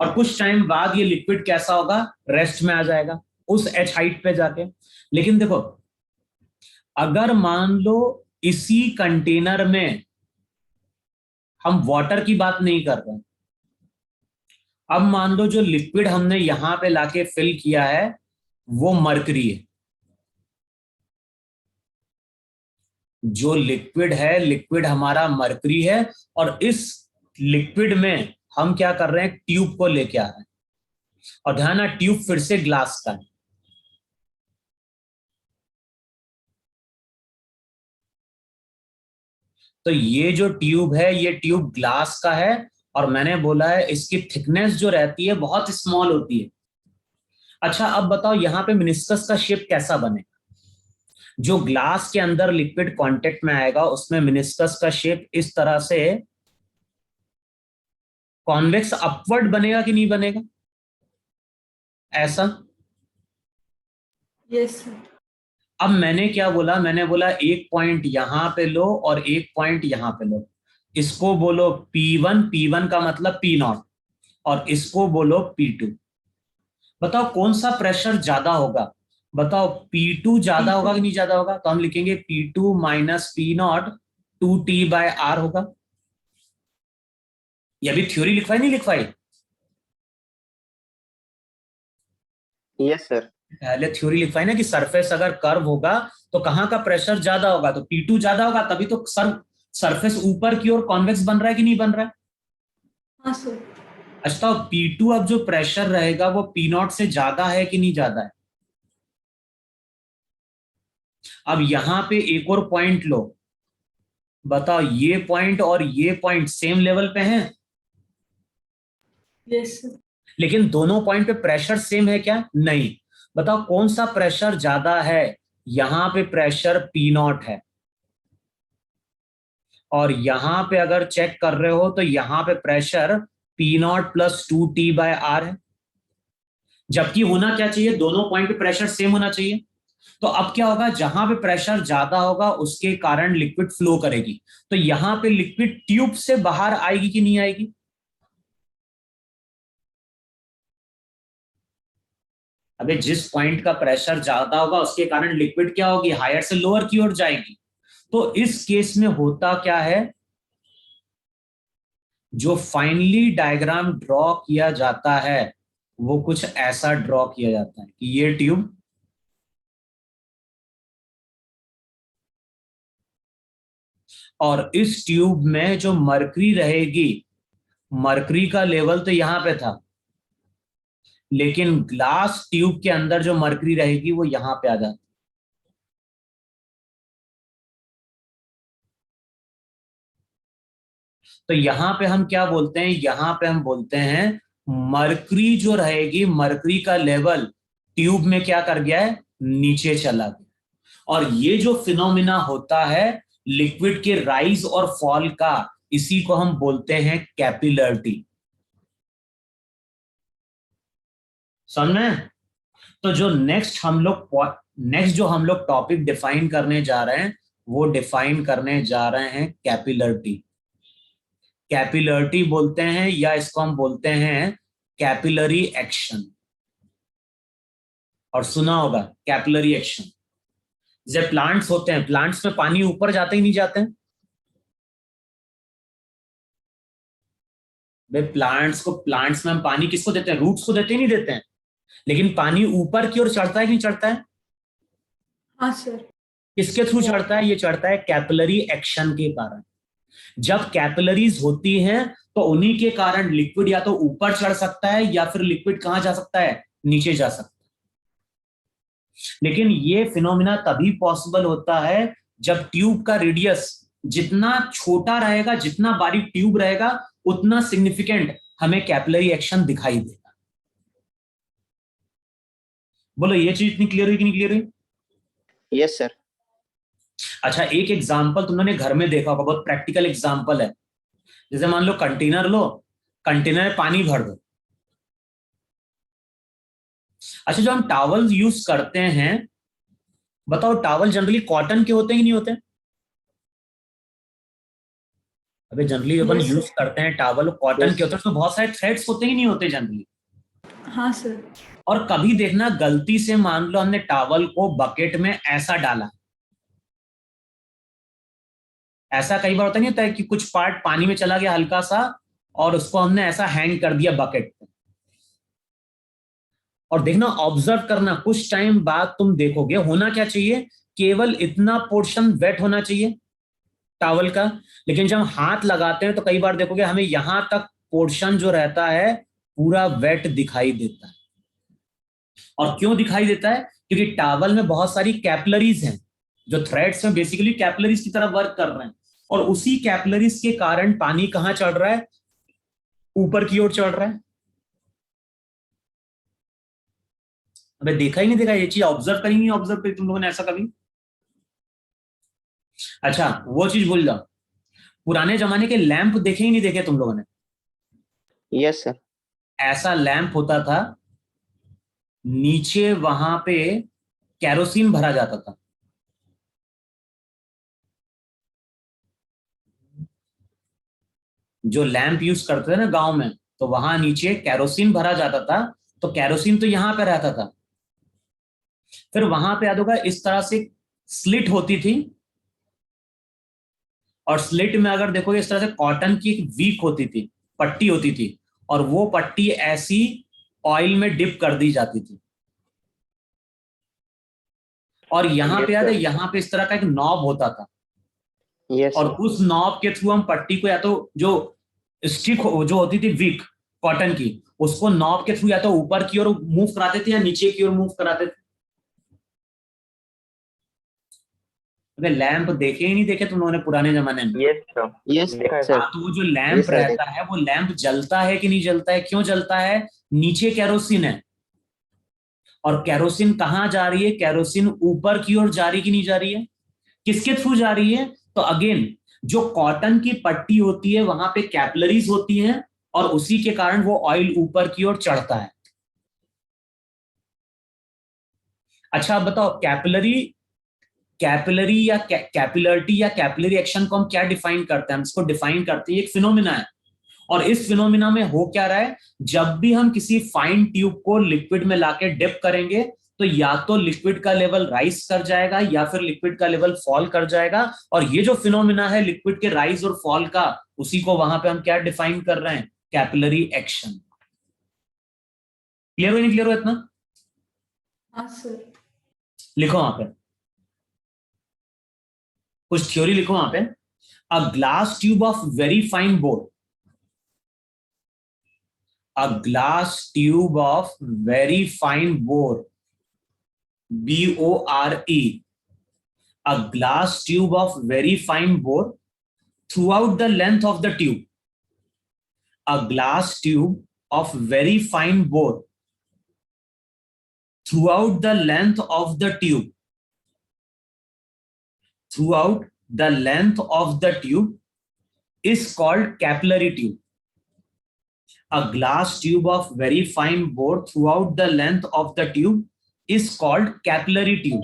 और कुछ टाइम बाद ये लिक्विड कैसा होगा, रेस्ट में आ जाएगा उस एच हाइट पे जाके। लेकिन देखो अगर मान लो इसी कंटेनर में हम वाटर की बात नहीं कर रहे, अब मान लो जो लिक्विड हमने यहां पे लाके फिल किया है वो मरकरी है, जो लिक्विड है, लिक्विड हमारा मरकरी है, और इस लिक्विड में हम क्या कर रहे हैं, ट्यूब को लेके आ रहे हैं। और ध्यान है ट्यूब फिर से ग्लास का है, तो ये जो ट्यूब है ये ट्यूब ग्लास का है, और मैंने बोला है इसकी थिकनेस जो रहती है बहुत स्मॉल होती है। अच्छा अब बताओ यहाँ पे मिनिस्कस का शेप कैसा बने, जो ग्लास के अंदर लिक्विड कांटेक्ट में आएगा उसमें मिनिस्कस का शेप इस तरह से कॉन्वेक्स अपवर्ड बनेगा कि नहीं बनेगा, ऐसा। Yes sir. अब मैंने क्या बोला, मैंने बोला एक पॉइंट यहां पे लो और एक पॉइंट यहां पे लो, इसको बोलो P1, P1 का मतलब P0, और इसको बोलो P2। बताओ कौन सा प्रेशर ज्यादा होगा, बताओ P2 ज्यादा होगा कि नहीं ज्यादा होगा, तो हम लिखेंगे P2 माइनस P0 2T/R होगा। ये अभी थ्योरी लिखवाई नहीं लिखवाई, यस सर। पहले थ्योरी लिखवाई ना कि सरफेस अगर कर्व होगा तो कहां का प्रेशर ज्यादा होगा, तो P2 ज्यादा होगा, तभी तो सरफेस ऊपर की ओर कॉन्वेक्स बन रहा है कि नहीं बन रहा है। हाँ सर। अच्छा P2 अब जो प्रेशर रहेगा वो P0 से ज्यादा है कि नहीं ज्यादा है। अब यहां पे एक और पॉइंट लो, बताओ ये पॉइंट और ये पॉइंट सेम लेवल पे हैं, यस सर। लेकिन दोनों पॉइंट पे प्रेशर सेम है क्या, नहीं। बताओ कौन सा प्रेशर ज्यादा है, यहां पे प्रेशर P0 है, और यहां पे अगर चेक कर रहे हो तो यहां पे प्रेशर P0 प्लस 2T/R है, जबकि होना क्या चाहिए, दोनों पॉइंट पे प्रेशर सेम होना चाहिए। तो अब क्या होगा, जहां पे प्रेशर ज्यादा होगा उसके कारण लिक्विड फ्लो करेगी, तो यहां पे लिक्विड ट्यूब से बाहर आएगी कि नहीं आएगी। अबे जिस पॉइंट का प्रेशर ज्यादा होगा उसके कारण लिक्विड क्या होगी, हायर से लोअर की ओर जाएगी। तो इस केस में होता क्या है, जो फाइनली डायग्राम ड्रॉ किया जाता है वो कुछ ऐसा ड्रॉ किया जाता है कि ये ट्यूब और इस ट्यूब में जो मरकरी रहेगी, मरकरी का लेवल तो यहां पे था, लेकिन ग्लास ट्यूब के अंदर जो मरकरी रहेगी वो यहां पे आ जाती। तो यहां पे हम क्या बोलते हैं, यहां पे हम बोलते हैं मरकरी जो रहेगी, मरकरी का लेवल ट्यूब में क्या कर गया है, नीचे चला गया। और ये जो फिनोमिना होता है लिक्विड के राइज और फॉल का, इसी को हम बोलते हैं कैपिलरिटी। समझ में? तो जो नेक्स्ट जो हम लोग टॉपिक डिफाइन करने जा रहे हैं, वो डिफाइन करने जा रहे हैं कैपिलरिटी। कैपिलरिटी बोलते हैं या इसको हम बोलते हैं कैपिलरी एक्शन। और सुना होगा कैपिलरी एक्शन। जैसे प्लांट्स होते हैं, प्लांट्स में पानी ऊपर जाते ही नहीं जाते हैं भाई। प्लांट्स में हम पानी किसको देते हैं, रूट्स को देते ही नहीं देते हैं। लेकिन पानी ऊपर की ओर चढ़ता है कि नहीं चढ़ता है? हाँ सर। किसके थ्रू चढ़ता है? ये चढ़ता है कैपिलरी एक्शन के कारण। जब कैपिलरीज होती हैं तो उन्हीं के कारण लिक्विड या तो ऊपर चढ़ सकता है या फिर लिक्विड कहां जा सकता है, नीचे जा सकता है। लेकिन ये फिनोमिना तभी पॉसिबल होता है जब ट्यूब का रेडियस जितना छोटा रहेगा, जितना बारीक ट्यूब रहेगा, उतना सिग्निफिकेंट हमें कैपिलरी एक्शन दिखाई देगा। बोलो ये चीज इतनी क्लियर हुई कि नहीं क्लियर हुई? Yes sir. अच्छा, एक एग्जाम्पल तुमने घर में देखा होगा, बहुत प्रैक्टिकल एग्जाम्पल है। जैसे मान लो कंटेनर लो, कंटेनर में पानी भर दो। अच्छा, जो हम टॉवल यूज करते हैं, बताओ टॉवल जनरली कॉटन के होते हैं कि नहीं होते? अबे जनरली अपन Yes, यूज sir. करते हैं टॉवल कॉटन Yes. के होते हैं, उसमें बहुत सारे थ्रेड्स होते हैं कि नहीं होते जनरली? हाँ सर। और कभी देखना गलती से मान लो हमने टॉवल को बकेट में ऐसा डाला, ऐसा कई बार होता नहीं होता है कि कुछ पार्ट पानी में चला गया हल्का सा, और उसको हमने ऐसा हैंग कर दिया बकेट पे। और देखना, ऑब्जर्व करना, कुछ टाइम बाद तुम देखोगे होना क्या चाहिए, केवल इतना पोर्शन वेट होना चाहिए टॉवल का। लेकिन जब हम हाथ लगाते हैं तो कई बार देखोगे हमें यहां तक पोर्शन जो रहता है पूरा वेट दिखाई देता है। और क्यों दिखाई देता है? क्योंकि टॉवल में बहुत सारी कैपिलरीज हैं, जो थ्रेड्स में बेसिकली कैपिलरीज की तरह वर्क कर रहे हैं। और उसी कैपिलरीज के कारण पानी कहां चढ़ रहा है, ऊपर की ओर चढ़ रहा है। अबे देखा ही नहीं, देखा ये चीज ऑब्जर्व करी नहीं, ऑब्जर्व करी तुम लोगों ने ऐसा कभी? अच्छा, वो चीज भूल जाओ, पुराने जमाने के लैंप देखे ही नहीं, देखे तुम लोगों ने? Yes sir. ऐसा लैंप होता था, नीचे वहां पे कैरोसिन भरा जाता था। जो लैंप यूज करते थे ना गांव में, तो वहां नीचे कैरोसिन भरा जाता था। तो कैरोसिन तो यहां पे रहता था, फिर वहां पे याद होगा इस तरह से स्लिट होती थी। और स्लिट में अगर देखोगे इस तरह से कॉटन की एक वीक होती थी, पट्टी होती थी, और वो पट्टी ऐसी ऑयल में डिप कर दी जाती थी। और यहां पे याद है, यहां पे इस तरह का एक नॉब होता था। यस और सर। उस नॉब के थ्रू हम पट्टी को, या तो जो स्टिक जो होती थी वीक कॉटन की, उसको नॉब के थ्रू या तो ऊपर की ओर मूव कराते थे या नीचे की ओर मूव कराते थे। अबे लैंप देखे ही नहीं, देखे तुम लोगों ने पुराने जमाने में? Yes sir. यस देखा है सर। हाँ, तो वो जो लैंप यस सर रहता है, वो लैंप जलता है कि नहीं जलता है? क्यों जलता है? नीचे कैरोसिन है, और कैरोसिन कहां जा रही है? कैरोसिन ऊपर की ओर जा रही कि नहीं जा रही है? किसके थ्रू जा रही है? तो अगेन, जो कॉटन की पट्टी होती है वहां पे कैपिलरीज होती हैं, और उसी के कारण वो ऑयल ऊपर की ओर चढ़ता है। अच्छा, अब बताओ कैपिलरी या कैपिलरिटी या कैपिलरी एक्शन को हम क्या डिफाइन करते हैं? हम इसको डिफाइन करते हैं, एक फिनोमिना है। और इस फिनोमिना में हो क्या रहा है, जब भी हम किसी फाइन ट्यूब को लिक्विड में लाके डिप करेंगे, तो या तो लिक्विड का लेवल राइज कर जाएगा या फिर लिक्विड का लेवल फॉल कर जाएगा। और ये जो फिनोमिना है लिक्विड के राइज और फॉल का, उसी को वहां पे हम क्या डिफाइन कर रहे हैं, कैपिलरी एक्शन। क्लियर हो नहीं क्लियर हो इतना? हाँ सर। लिखो वहां पे, कुछ थ्योरी लिखो वहां पे। A glass tube of very fine bore, a glass tube of very fine bore, BORE, a glass tube of very fine bore throughout the length of the tube. A glass tube of very fine bore throughout the length of the tube. Throughout the length of the tube is called capillary tube. A glass tube of very fine bore throughout the length of the tube is called capillary tube.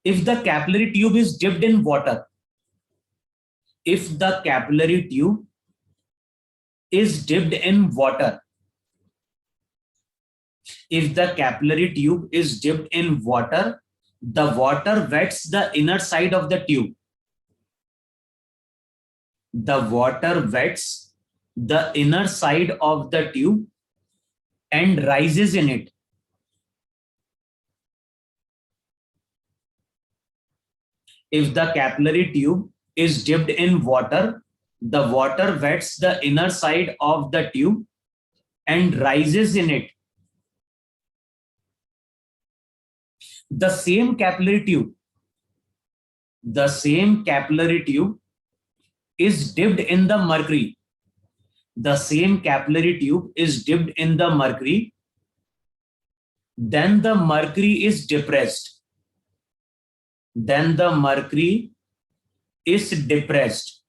If the capillary tube is dipped in water, if the capillary tube is dipped in water, if the capillary tube is dipped in water, the water wets the inner side of the tube. The water wets the inner side of the tube and rises in it. If the capillary tube is dipped in water, the water wets the inner side of the tube and rises in it. The same capillary tube is dipped in the mercury. The same capillary tube is dipped in the mercury. Then the mercury is depressed. Then the mercury is depressed.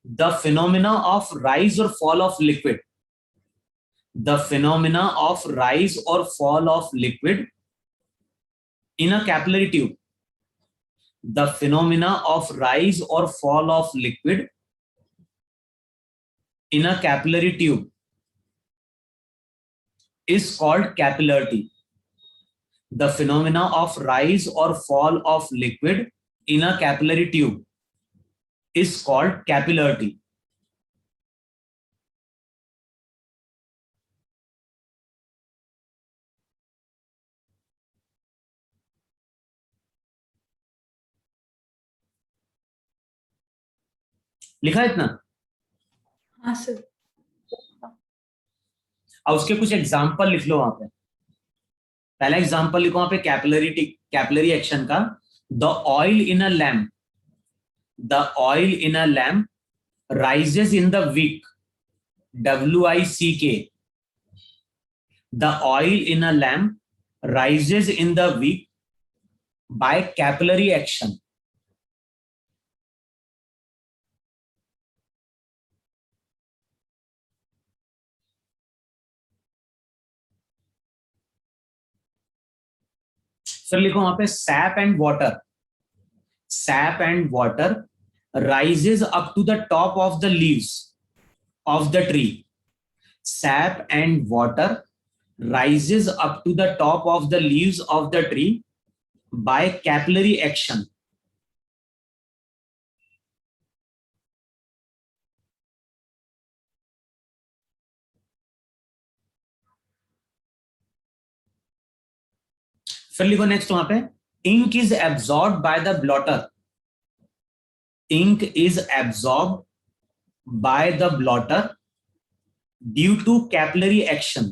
The phenomena of rise or fall of liquid. The phenomena of rise or fall of liquid in a capillary tube. The phenomena of rise or fall of liquid in a capillary tube is called capillarity. The phenomena of rise or fall of liquid in a capillary tube is called capillarity. लिखा है इतना? हाँ sir. अब उसके कुछ example लिख लो वहां पे. पहला एग्जांपल लिखो वहां पे कैपिलरी एक्शन का. The oil in a lamp, the oil in a lamp rises in the wick, WICK. The oil in a lamp rises in the wick by capillary action. फिर लिखो वहां पे sap and water. Sap and water rises up to the top of the leaves of the tree. Sap and water rises up to the top of the leaves of the tree by capillary action. फिर लिखो next वहां पे ink is absorbed by the blotter. Ink is absorbed by the blotter due to capillary action.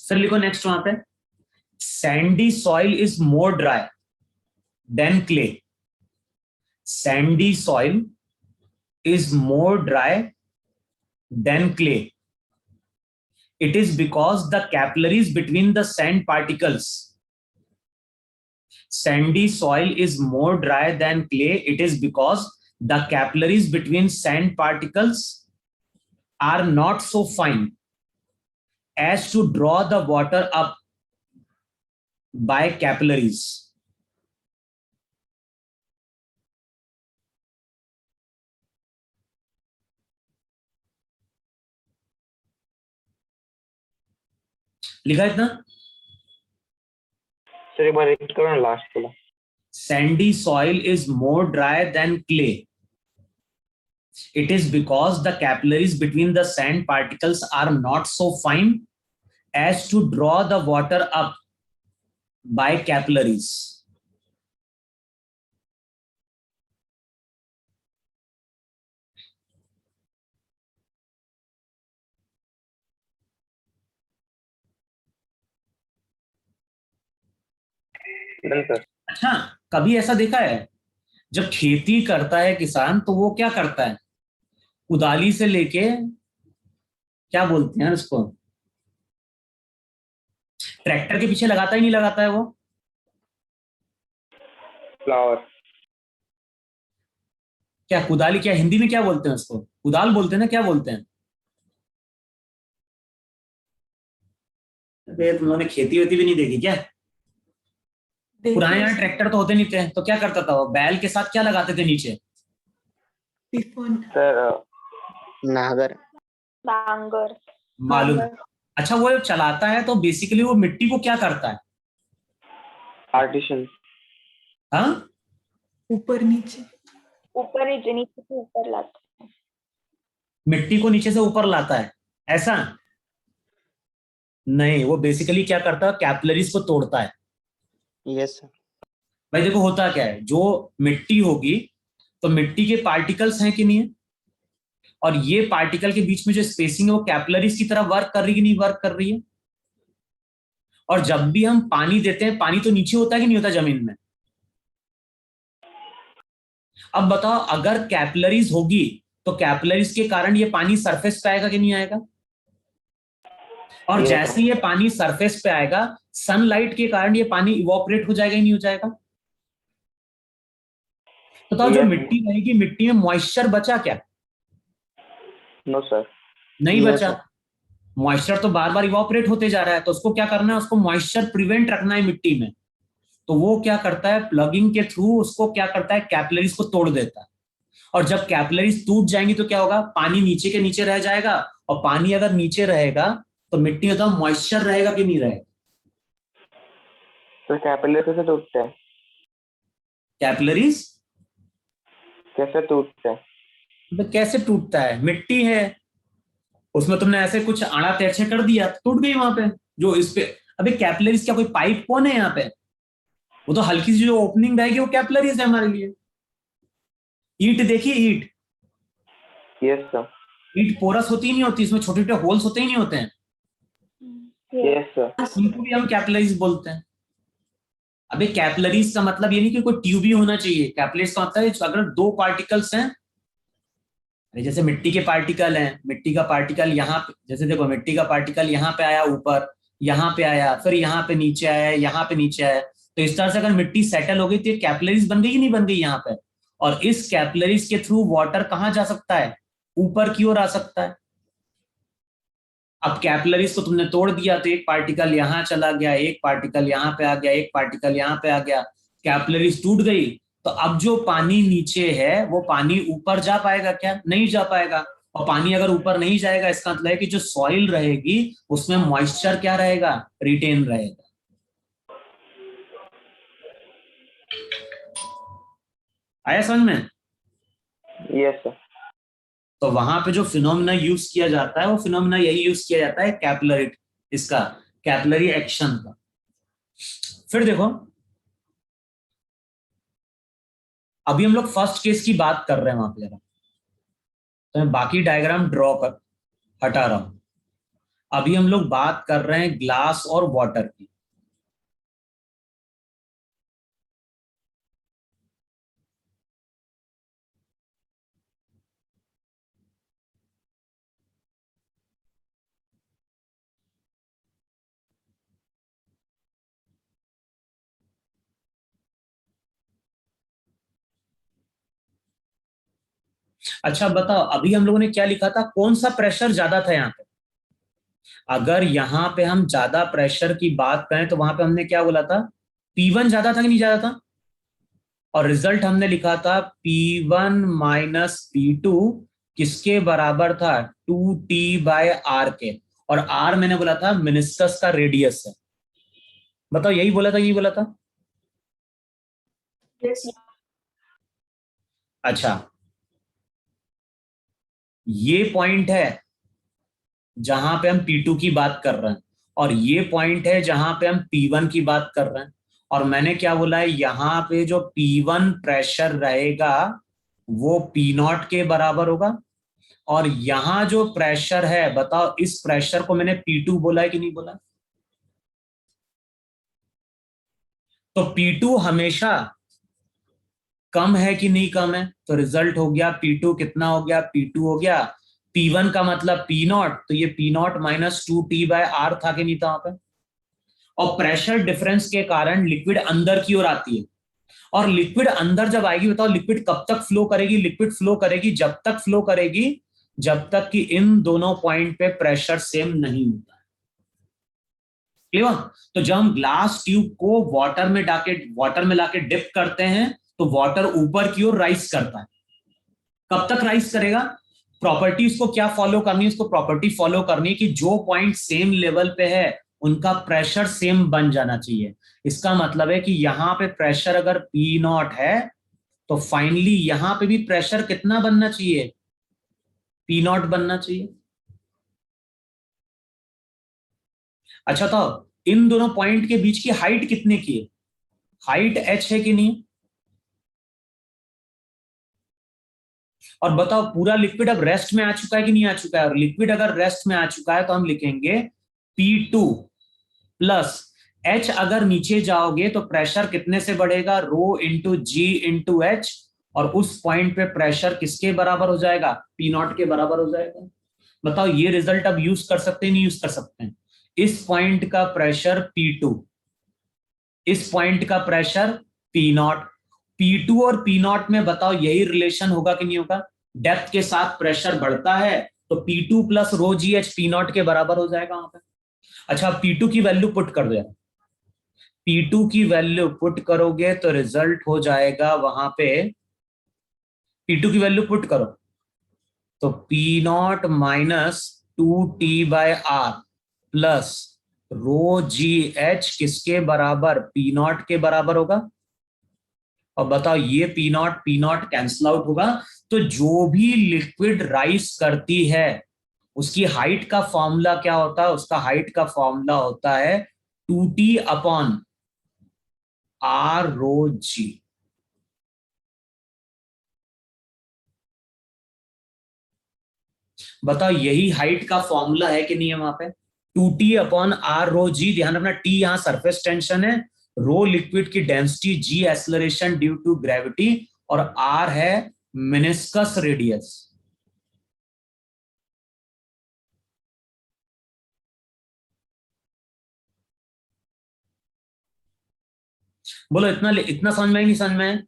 फिर लिखो next वहां पे sandy soil is more dry than clay. Sandy soil is more dry than clay. It is because the capillaries between the sand particles. Sandy soil is more dry than clay. It is because the capillaries between sand particles are not so fine as to draw the water up by capillaries. लिखा इतना? Sir एक बार repeat करो ना last वाला. Sandy soil is more dry than clay. It is because the capillaries between the sand particles are not so fine as to draw the water up by capillaries. Sir. अच्छा, कभी ऐसा देखा है जब खेती करता है किसान तो वो क्या करता है, कुदाली से लेके, क्या बोलते हैं उसको, ट्रैक्टर के पीछे लगाता ही नहीं लगाता है वो? फ्लावर। क्या कुदाली, क्या हिंदी में क्या बोलते हैं उसको, कुदाल बोलते हैं ना, क्या बोलते हैं? अबे तुम लोगों ने खेती वेती भी नहीं देखी क्या? पुराने देखिए यहाँ सर। ट्रैक्टर तो होते नहीं थे, तो क्या करता था वो, बैल के साथ क्या लगाते थे नीचे? टिफोन। सर नागर। नांगर। मालूम। नांगर। अच्छा, वो जब चलाता है तो बेसिकली वो मिट्टी को क्या करता है? पार्टीशन। हाँ, ऊपर नीचे। ऊपर नीचे, नीचे से ऊपर लाते। मिट्टी को नीचे से ऊपर लाता है, ऐसा? नहीं, वो बेसिकली क्या करता है, कैपिलरीज को तोड़ता है। Yes sir. भाई देखो, होता क्या है, जो मिट्टी होगी तो मिट्टी के पार्टिकल्स हैं कि नहीं है, और ये पार्टिकल के बीच में जो स्पेसिंग है वो कैपिलरीज की तरह वर्क कर रही है कि नहीं वर्क कर रही है? और जब भी हम पानी देते हैं, पानी तो नीचे होता है कि नहीं होता जमीन में? अब बताओ, अगर कैपिलरीज होगी तो कैपिलरीज के कारण ये पानी सरफेस पे आएगा कि नहीं आएगा? और Yes, जैसे ये पानी सरफेस पे आएगा, सनलाइट के कारण ये पानी इवोपरेट हो जाएगा ही नहीं हो जाएगा? बताओ, जो Yes. मिट्टी रहेगी, मिट्टी में मॉइस्चर बचा क्या? No sir. नहीं No, बचा। sir. मॉइस्चर तो बार बार इवोपरेट होते जा रहा है, तो उसको क्या करना है, उसको मॉइस्चर प्रिवेंट रखना है मिट्टी में। तो वो क्या करता है, प्लगिंग के थ्रू उसको क्या करता है, कैपिलरीज को तोड़ देता है। और जब कैपिलरीज टूट जाएंगी तो क्या होगा, पानी नीचे के नीचे रह जाएगा, और पानी अगर नीचे रहेगा तो मिट्टी में तो मॉइस्चर रहेगा कि नहीं रहेगा? तो कैपिलरी कैसे टूटते हैं? कैपिलरीज कैसे टूटते हैं? तो कैसे टूटता है, मिट्टी है, उसमें तुमने ऐसे कुछ आड़ा तेरछे कर दिया, टूट गई वहां पे। जो इस पे, अबे कैपिलरीज क्या कोई पाइप कौन है यहाँ पे? वो तो हल्की सी जो ओपनिंग रहेगी वो कैपिलरीज है हमारे लिए। ईंट देखिए, ईंट, यस सर। ईंट पोरस होती ही नहीं होती, इसमें छोटे छोटे होल्स होते ही नहीं होते हैं, यस सर। उनको भी हम कैपिलरीज बोलते हैं। अबे कैपिलरीज का मतलब ये नहीं कि कोई ट्यूब ही होना चाहिए, कैपिलरीज का मतलब है अगर दो पार्टिकल्स हैं, जैसे मिट्टी के पार्टिकल हैं, मिट्टी का पार्टिकल यहाँ पे, जैसे देखो मिट्टी का पार्टिकल यहाँ पे आया ऊपर, यहाँ पे आया, फिर यहाँ पे नीचे आया, यहाँ पे नीचे आया, तो इस तरह से अगर मिट्टी सेटल हो गई तो ये कैपिलरीज बन गई कि नहीं बन गई यहाँ पे? और इस कैपिलरीज के थ्रू वाटर कहाँ जा सकता है, ऊपर की ओर आ सकता है। अब कैपिलरीज को तुमने तोड़ दिया तो एक पार्टिकल यहाँ चला गया, एक पार्टिकल यहाँ पे आ गया, एक पार्टिकल यहाँ पे आ गया, कैपिलरीज टूट गई। तो अब जो पानी नीचे है वो पानी ऊपर जा पाएगा क्या? नहीं जा पाएगा। और पानी अगर ऊपर नहीं जाएगा, इसका मतलब है कि जो सॉइल रहेगी उसमें मॉइस्चर क्या रहेगा, रिटेन रहेगा। आया समझ में? Yes sir. तो वहां पे जो फिनोमिना यूज किया जाता है वो फिनोमिना यही यूज किया जाता है, कैपिलरी, इसका कैपिलरी एक्शन का। फिर देखो, अभी हम लोग फर्स्ट केस की बात कर रहे हैं वहां पे, जरा तो मैं बाकी डायग्राम ड्रॉ कर हटा रहा हूं। अभी हम लोग बात कर रहे हैं ग्लास और वाटर की। अच्छा बताओ, अभी हम लोगों ने क्या लिखा था, कौन सा प्रेशर ज्यादा था यहाँ पे? अगर यहाँ पे हम ज्यादा प्रेशर की बात करें तो वहां पे हमने क्या बोला था, P1 ज्यादा था कि नहीं ज्यादा था? और रिजल्ट हमने लिखा था P1 माइनस P2 किसके बराबर था, 2T/R के। और R मैंने बोला था मिनिस्कस का रेडियस है। बताओ, यही बोला था, यही बोला था? यस। अच्छा, ये पॉइंट है जहां पे हम P2 की बात कर रहे हैं, और ये पॉइंट है जहां पे हम P1 की बात कर रहे हैं। और मैंने क्या बोला है, यहां पे जो P1 प्रेशर रहेगा वो P0 के बराबर होगा। और यहां जो प्रेशर है, बताओ इस प्रेशर को मैंने P2 बोला है कि नहीं बोला? तो P2 हमेशा कम है कि नहीं कम है, तो रिजल्ट हो गया P2 कितना हो गया, P2 हो गया P1 का मतलब P0, तो ये P0 माइनस 2T/R था कि नहीं था वहां पे। और प्रेशर डिफरेंस के कारण लिक्विड अंदर की ओर आती है, और लिक्विड अंदर जब आएगी, बताओ लिक्विड कब तक फ्लो करेगी, लिक्विड फ्लो करेगी जब तक फ्लो करेगी जब तक कि इन दोनों पॉइंट पे प्रेशर सेम नहीं होता है। क्लियर। तो जब हम ग्लास ट्यूब को वाटर में लाके डिप करते हैं तो वाटर ऊपर की ओर राइज करता है। कब तक राइज करेगा, प्रॉपर्टीज को क्या फॉलो करनी है, उसको प्रॉपर्टी फॉलो करनी है कि जो पॉइंट सेम लेवल पे है उनका प्रेशर सेम बन जाना चाहिए। इसका मतलब है कि यहां पे प्रेशर अगर P0 है तो फाइनली यहां पे भी प्रेशर कितना बनना चाहिए, P0 बनना चाहिए। अच्छा, तो इन दोनों पॉइंट के बीच की हाइट कितने की है, हाइट h है कि नहीं। और बताओ पूरा लिक्विड अब रेस्ट में आ चुका है कि नहीं आ चुका है, और लिक्विड अगर रेस्ट में आ चुका है तो हम लिखेंगे P2 प्लस H। अगर नीचे जाओगे तो प्रेशर कितने से बढ़ेगा, रो इंटू जी इंटू एच, और उस पॉइंट पे प्रेशर किसके बराबर हो जाएगा, P0 के बराबर हो जाएगा। बताओ ये रिजल्ट अब यूज कर सकते हैं नहीं यूज कर सकते हैं। इस पॉइंट का प्रेशर P2, इस पॉइंट का प्रेशर P0, P2 और P0 में बताओ यही रिलेशन होगा कि नहीं होगा, डेप्थ के साथ प्रेशर बढ़ता है तो P2 प्लस रो जी एच P0 के बराबर हो जाएगा वहां पे। अच्छा, P2 की वैल्यू पुट कर दो, P2 की वैल्यू पुट करोगे तो रिजल्ट हो जाएगा वहां पे, P2 की वैल्यू पुट करो तो P0 माइनस 2T/R प्लस रो जी एच किसके बराबर, P0 के बराबर होगा। और बताओ ये P0 कैंसल आउट होगा, तो जो भी लिक्विड राइज करती है उसकी हाइट का फॉर्मूला क्या होता है, उसका हाइट का फॉर्मूला होता है 2T/R रो जी। बताओ यही हाइट का फॉर्मूला है कि नहीं है वहां पे, 2T/R रो जी। ध्यान रखना T यहां सरफेस टेंशन है, रो लिक्विड की density, g acceleration due to gravity, और R है मेनिस्कस रेडियस। बोलो इतना इतना समझ में नहीं समझ में।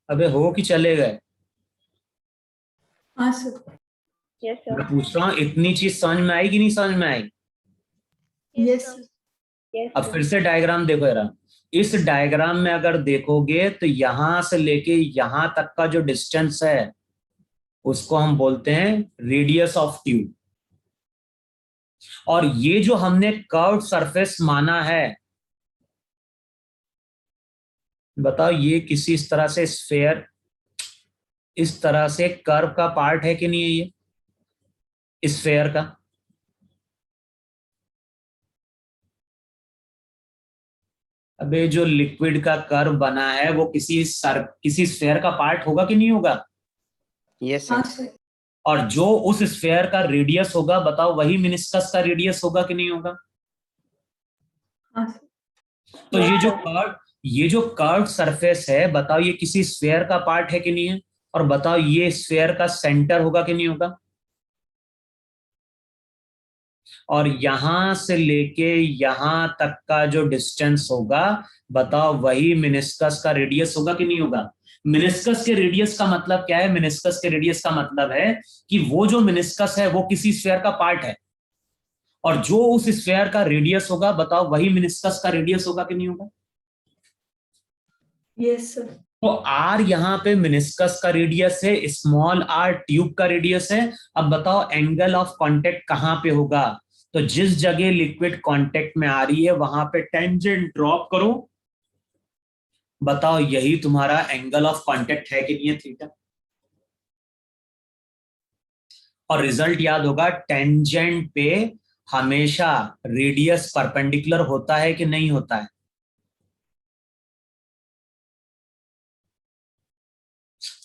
अबे हो कि चले गए, हाँ सर। Yes sir. मैं पूछ रहा हूँ इतनी चीज समझ में आई कि नहीं समझ में आई। Yes sir. यस अब फिर से डायग्राम देखो जरा, इस डायग्राम में अगर देखोगे तो यहां से लेके यहां तक का जो डिस्टेंस है उसको हम बोलते हैं रेडियस ऑफ ट्यूब। और ये जो हमने कर्व सरफेस माना है, बताओ ये किसी इस तरह से स्फेयर, इस तरह से कर्व का पार्ट है कि नहीं है ये स्फेयर का। अबे जो लिक्विड का कर्व बना है वो किसी स्फेयर का पार्ट होगा कि नहीं होगा। यस हाँ सर। सर। और जो उस स्फेयर का रेडियस होगा बताओ वही मिनिस्कस का रेडियस होगा कि नहीं होगा। हाँ सर। तो ये जो कर्व सरफेस है बताओ ये किसी स्फेयर का पार्ट है कि नहीं है, और बताओ ये स्फेयर का सेंटर होगा कि नहीं होगा। और यहां से लेके यहां तक का जो डिस्टेंस होगा बताओ वही मिनिस्कस का रेडियस होगा कि नहीं होगा। मिनिस्कस के रेडियस का मतलब क्या है, मिनिस्कस के रेडियस का मतलब है कि वो जो मिनिस्कस है वो किसी स्फेयर का पार्ट है, और जो उस स्फेयर का रेडियस होगा बताओ वही मिनिस्कस का रेडियस होगा कि नहीं होगा। Yes sir. तो आर यहां पे मिनिस्कस का रेडियस है, स्मॉल आर ट्यूब का रेडियस है। अब बताओ एंगल ऑफ कांटेक्ट कहां पे होगा, तो जिस जगह लिक्विड कांटेक्ट में आ रही है वहां पे टेंजेंट ड्रॉप करो, बताओ यही तुम्हारा एंगल ऑफ कांटेक्ट है कि नहीं है, थीटा। और रिजल्ट याद होगा, टेंजेंट पे हमेशा रेडियस परपेंडिकुलर होता है कि नहीं होता है।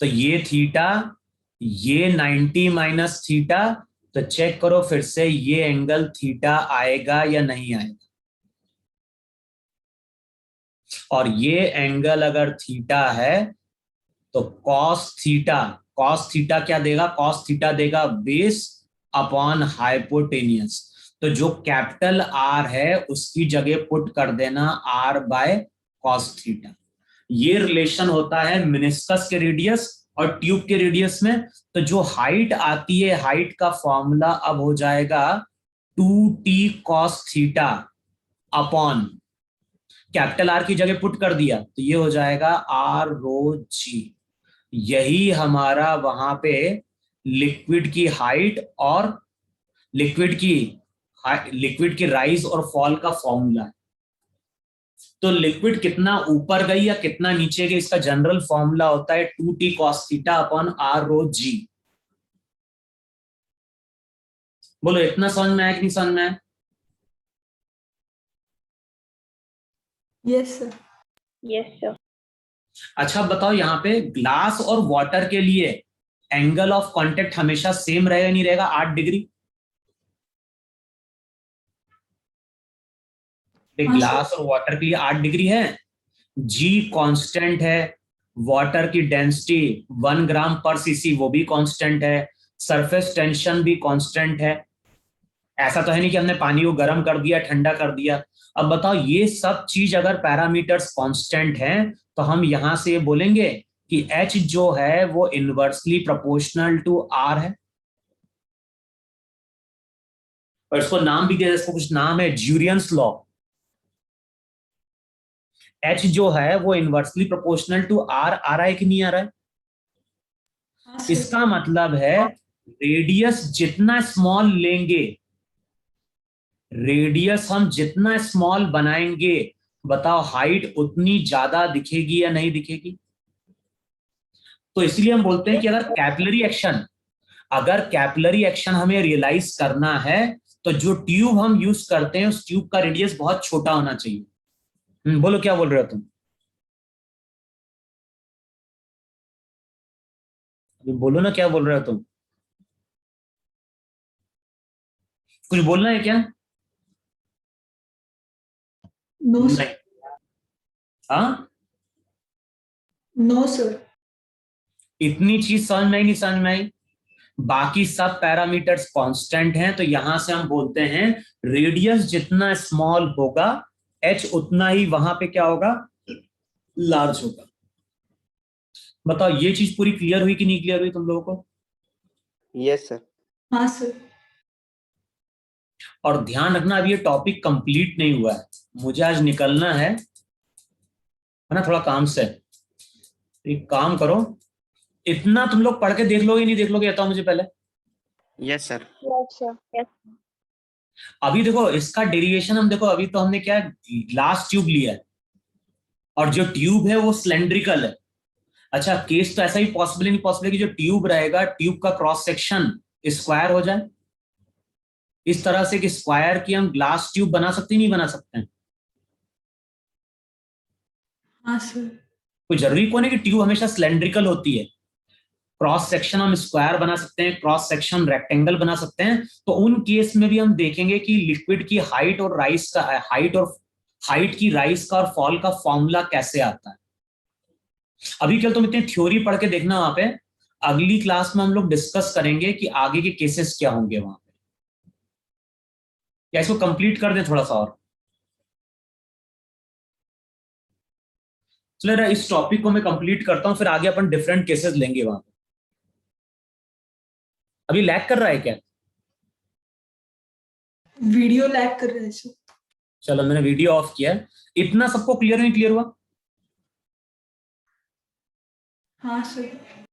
तो ये थीटा, ये 90 माइनस थीटा, तो चेक करो फिर से, ये एंगल थीटा आएगा या नहीं आएगा। और ये एंगल अगर थीटा है तो कॉस थीटा क्या देगा? कॉस थीटा देगा बेस अपॉन हाइपोटेनियस। तो जो कैपिटल आर है उसकी जगह पुट कर देना आर बाय कॉस थीटा। ये रिलेशन होता है मिनिस्कस के रेडियस और ट्यूब के रेडियस में। तो जो हाइट आती है, हाइट का फॉर्मूला अब हो जाएगा 2t cos theta upon capital R की जगह पुट कर दिया तो ये हो जाएगा आर रो जी। यही हमारा वहां पे लिक्विड की हाइट और लिक्विड की राइज और फॉल का फॉर्मूला है। तो लिक्विड कितना ऊपर गई या कितना नीचे गई, इसका जनरल फॉर्मूला होता है 2t cos theta upon r रो g। बोलो इतना समझ में आया कि नहीं समझ में आया? Yes sir. Yes sir. अच्छा बताओ, यहाँ पे ग्लास और वाटर के लिए एंगल ऑफ कांटेक्ट हमेशा सेम रहेगा नहीं रहेगा? 8 डिग्री। ग्लास और वाटर के लिए 8 डिग्री है। जी कांस्टेंट है, वाटर की डेंसिटी 1 ग्राम पर सीसी वो भी कांस्टेंट है, सरफेस टेंशन भी कांस्टेंट है। ऐसा तो है नहीं कि हमने पानी को गर्म कर दिया ठंडा कर दिया। अब बताओ, ये सब चीज अगर पैरामीटर्स कांस्टेंट हैं तो हम यहां से ये बोलेंगे कि H जो है वो इनवर्सली प्रोपोर्शनल टू R है। और इसको नाम भी दिया, इसको कुछ नाम है ज्यूरियंस लॉ। H जो है वो इनवर्सली प्रोपोर्शनल टू R आ रहा है कि नहीं आ रहा है? हाँ सर। इसका मतलब है रेडियस जितना स्मॉल लेंगे, रेडियस हम जितना स्मॉल बनाएंगे, बताओ हाइट उतनी ज्यादा दिखेगी या नहीं दिखेगी? तो इसलिए हम बोलते हैं कि अगर कैपिलरी एक्शन हमें रियलाइज करना है तो जो ट्यूब हम यूज करते हैं उस ट्यूब का रेडियस बहुत छोटा होना चाहिए। बोलो क्या बोल रहे हो तुम? अभी बोलो ना, क्या बोल रहे हो तुम? कुछ बोलना है क्या? नो नहीं। सर। हाँ, नो सर। इतनी चीज समझ में आई नहीं समझ में आई? बाकी सब पैरामीटर्स कांस्टेंट हैं, तो यहां से हम बोलते हैं रेडियस जितना स्मॉल होगा एच उतना ही वहां पे क्या होगा? लार्ज होगा। बताओ ये चीज पूरी क्लियर हुई कि नहीं क्लियर हुई तुम लोगों को? Yes sir. हाँ सर। और ध्यान रखना, अभी ये टॉपिक कंप्लीट नहीं हुआ है, मुझे आज निकलना है ना, थोड़ा काम से। एक काम करो, इतना तुम लोग पढ़ के देख लोगे नहीं देख लोगे, बताओ मुझे पहले। Yes sir. Yes sir. Yes. अभी देखो इसका डेरिवेशन हम देखो, अभी तो हमने क्या ग्लास ट्यूब लिया है और जो ट्यूब है वो सिलेंड्रिकल है। अच्छा, केस तो ऐसा ही पॉसिबल ही नहीं पॉसिबल है कि जो ट्यूब रहेगा ट्यूब का क्रॉस सेक्शन स्क्वायर हो जाए, इस तरह से कि स्क्वायर की हम ग्लास ट्यूब बना सकते नहीं बना सकते हैं? हाँ सर। कोई जरूरी कौन है कि ट्यूब हमेशा सिलेंड्रिकल होती है? क्रॉस सेक्शन हम स्क्वायर बना सकते हैं, क्रॉस सेक्शन रेक्टेंगल बना सकते हैं। तो उन केस में भी हम देखेंगे कि लिक्विड की हाइट की राइज का और फॉल का फॉर्मूला कैसे आता है। अभी कल तुम इतनी थ्योरी पढ़ के देखना वहां पे, अगली क्लास में हम लोग डिस्कस करेंगे कि आगे के केसेस क्या होंगे वहां पे। या इसको कंप्लीट कर दें थोड़ा सा और? चलो इस टॉपिक को मैं कंप्लीट करता हूं, फिर आगे अपन डिफरेंट केसेस लेंगे वहां पे। अभी लैग कर रहा है क्या? वीडियो लैग कर रहा है सर। चलो मैंने वीडियो ऑफ किया है। इतना सबको क्लियर नहीं क्लियर हुआ? हाँ सर।